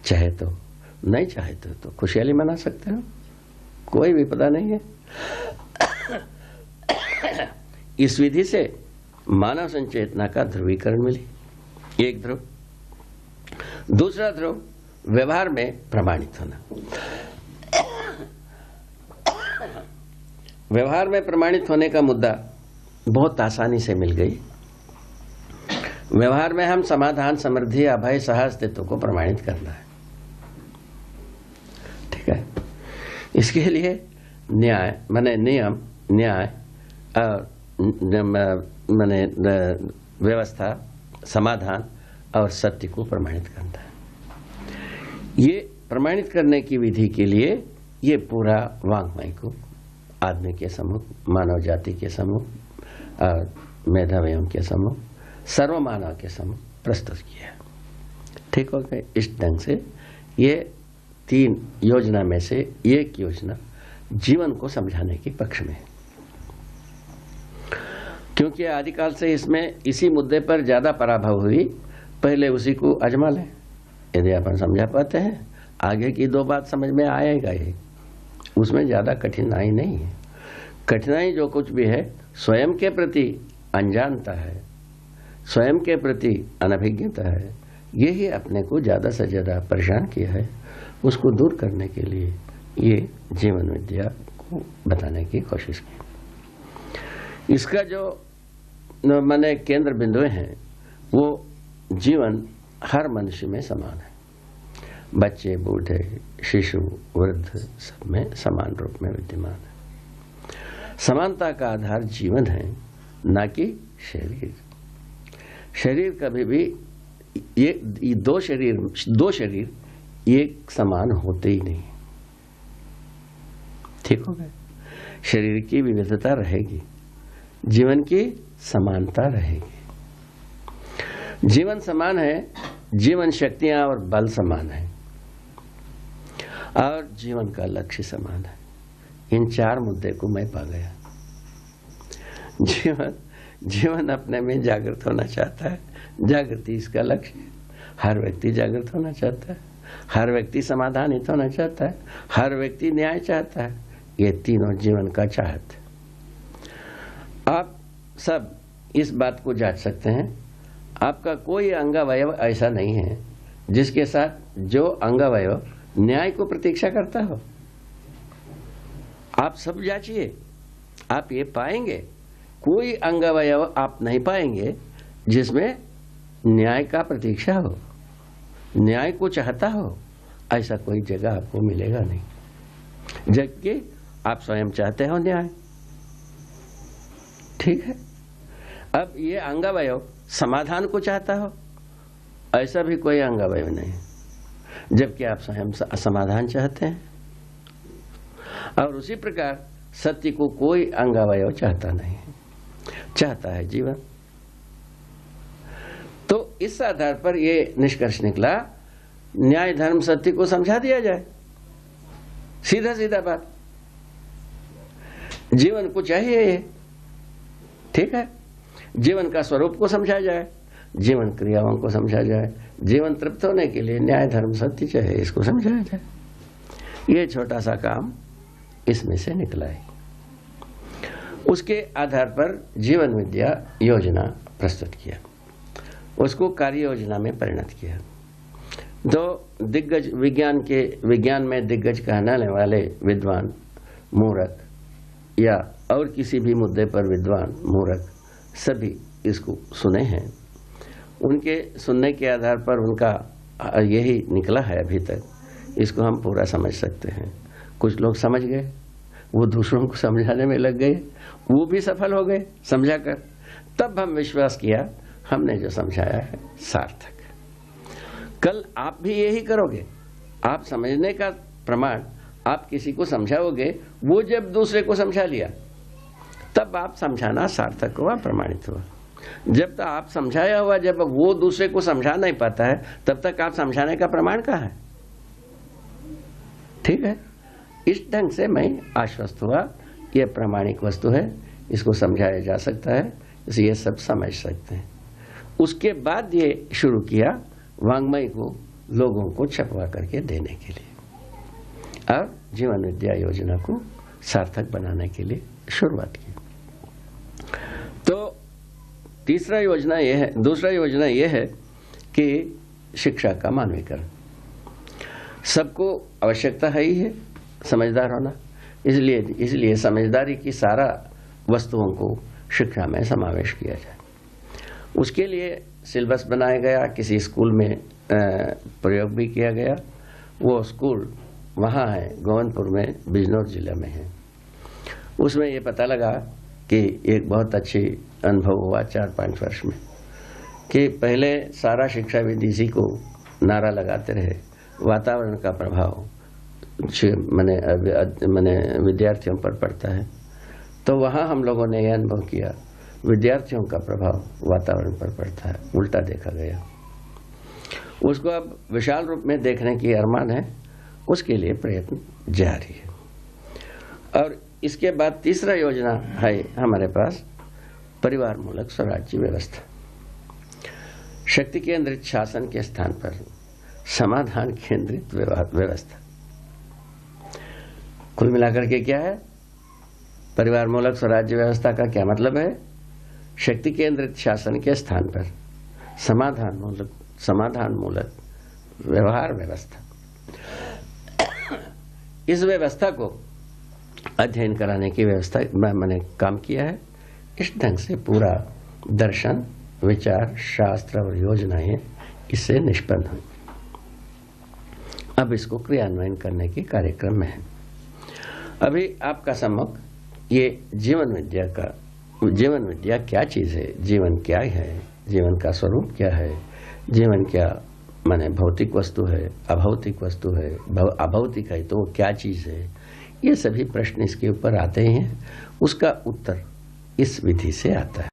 चाहे तो, नहीं चाहे तो खुशहाली मना सकते हो, कोई विपदा नहीं है। इस विधि से मानव संचेतना का ध्रुवीकरण मिली, एक ध्रुव। दूसरा ध्रुव व्यवहार में प्रमाणित होना। व्यवहार में प्रमाणित होने का मुद्दा बहुत आसानी से मिल गई। व्यवहार में हम समाधान, समृद्धि, अभय, सह अस्तित्व को प्रमाणित करना है। ठीक है। इसके लिए न्याय माने नियम, न्याय माने व्यवस्था, समाधान और सत्य को प्रमाणित करना है। ये प्रमाणित करने की विधि के लिए ये पूरा वाङ्मय को आदमी के समूह, मानव जाति के समूह और मेधावियों के समूह, सर्व मानव के समूह प्रस्तुत किया। ठीक हो गए। इस ढंग से ये 3 योजना में से एक योजना जीवन को समझाने के पक्ष में है, क्योंकि आदिकाल से इसमें इसी मुद्दे पर ज्यादा पराभव हुई। पहले उसी को आजमा लें। यदि अपन समझा पाते हैं, आगे की 2 बात समझ में आएगा ही, उसमें ज्यादा कठिनाई नहीं है। कठिनाई जो कुछ भी है स्वयं के प्रति अनजानता है, स्वयं के प्रति अनभिज्ञता है। यही अपने को ज्यादा से ज्यादा परेशान किया है। उसको दूर करने के लिए ये जीवन विद्या को बताने की कोशिश की। इसका जो माने केंद्र बिंदु हैं, वो जीवन हर मनुष्य में समान है। बच्चे, बूढ़े, शिशु, वृद्ध सब में समान रूप में विद्यमान है। समानता का आधार जीवन है, ना कि शरीर। शरीर कभी भी ये दो शरीर एक समान होते ही नहीं। ठीक हो गया? शरीर की विविधता रहेगी, जीवन की समानता रहेगी। जीवन समान है, जीवन शक्तियां और बल समान है, और जीवन का लक्ष्य समान है। इन चार मुद्दे को मैं पा गया। जीवन अपने में जागृत होना चाहता है, जागृति इसका लक्ष्य है। हर व्यक्ति जागृत होना चाहता है, हर व्यक्ति समाधानित होना चाहता है, हर व्यक्ति न्याय चाहता है। ये तीनों जीवन का चाहत है। आप सब इस बात को जांच सकते हैं। आपका कोई अंगावयव ऐसा नहीं है जिसके साथ जो अंगावयव न्याय को प्रतीक्षा करता हो। आप सब जांचिए, आप ये पाएंगे कोई अंगावयव आप नहीं पाएंगे जिसमें न्याय का प्रतीक्षा हो, न्याय को चाहता हो। ऐसा कोई जगह आपको मिलेगा नहीं, जबकि आप स्वयं चाहते हो न्याय। ठीक है? अब ये अंगावयव समाधान को चाहता हो, ऐसा भी कोई अंगावयव नहीं, जबकि आप स्वयं समाधान चाहते हैं। और उसी प्रकार सत्य को कोई अंगावयव चाहता नहीं है, चाहता है जीवन। तो इस आधार पर यह निष्कर्ष निकला, न्याय धर्म सत्य को समझा दिया जाए। सीधा सीधा बात, जीवन को चाहिए ये। ठीक है? जीवन का स्वरूप को समझा जाए, जीवन क्रियाओं को समझा जाए, जीवन तृप्त होने के लिए न्याय धर्म सत्य चाहिए, इसको समझाया जाए। ये छोटा सा काम इसमें से निकला है। उसके आधार पर जीवन विद्या योजना प्रस्तुत किया, उसको कार्य योजना में परिणत किया। तो दिग्गज विज्ञान में दिग्गज कहलाने वाले विद्वान मूर्ख, या और किसी भी मुद्दे पर विद्वान मूर्ख, सभी इसको सुने हैं। उनके सुनने के आधार पर उनका यही निकला है अभी तक। इसको हम पूरा समझ सकते हैं। कुछ लोग समझ गए, वो दूसरों को समझाने में लग गए, वो भी सफल हो गए समझाकर। तब हम विश्वास किया हमने जो समझाया है सार्थक। कल आप भी यही करोगे। आप समझने का प्रमाण आप किसी को समझाओगे, वो जब दूसरे को समझा लिया तब आप समझाना सार्थक हुआ, प्रमाणित हुआ। जब तक आप समझाया हुआ जब वो दूसरे को समझा नहीं पाता है, तब तक आप समझाने का प्रमाण कहाँ है? ठीक है? इस ढंग से मैं आश्वस्त हुआ, यह प्रामाणिक वस्तु है, इसको समझाया जा सकता है, ये सब समझ सकते हैं। उसके बाद ये शुरू किया वांग्मय को लोगों को छपवा करके देने के लिए, और जीवन विद्या योजना को सार्थक बनाने के लिए शुरुआत की। तो दूसरा योजना यह है कि शिक्षा का मानवीकरण। सबको आवश्यकता है ही है समझदार होना, इसलिए समझदारी की सारा वस्तुओं को शिक्षा में समावेश किया जाए। उसके लिए सिलेबस बनाया गया, किसी स्कूल में प्रयोग भी किया गया। वो स्कूल वहाँ है गोविंदपुर में, बिजनौर जिले में है। उसमें ये पता लगा कि एक बहुत अच्छी अनुभव हुआ 4-5 वर्ष में, कि पहले सारा शिक्षाविद इसी को नारा लगाते रहे, वातावरण का प्रभाव मैंने विद्यार्थियों पर पड़ता है। तो वहाँ हम लोगों ने यह अनुभव किया, विद्यार्थियों का प्रभाव वातावरण पर पड़ता है, उल्टा देखा गया। उसको अब विशाल रूप में देखने की अरमान है, उसके लिए प्रयत्न जारी है। और इसके बाद तीसरा योजना है हमारे पास, परिवार मूलक स्वराज्य व्यवस्था। शक्ति केंद्रित शासन के स्थान पर समाधान केंद्रित व्यवस्था। कुल मिलाकर के क्या है? परिवार मूलक स्वराज्य व्यवस्था का क्या मतलब है? शक्ति केंद्रित शासन के स्थान पर समाधान मूलक व्यवहार व्यवस्था। इस व्यवस्था को अध्ययन कराने की व्यवस्था मैंने काम किया है। इस ढंग से पूरा दर्शन, विचार, शास्त्र और योजनाएं इससे निष्पन्न हुई। अब इसको क्रियान्वयन करने के कार्यक्रम में है। अभी आपका सम्मुख ये जीवन विद्या क्या चीज है, जीवन क्या है, जीवन का स्वरूप क्या है, जीवन क्या माने भौतिक वस्तु है, अभौतिक वस्तु है, अभौतिक है तो वो क्या चीज़ है, ये सभी प्रश्न इसके ऊपर आते हैं। उसका उत्तर इस विधि से आता है।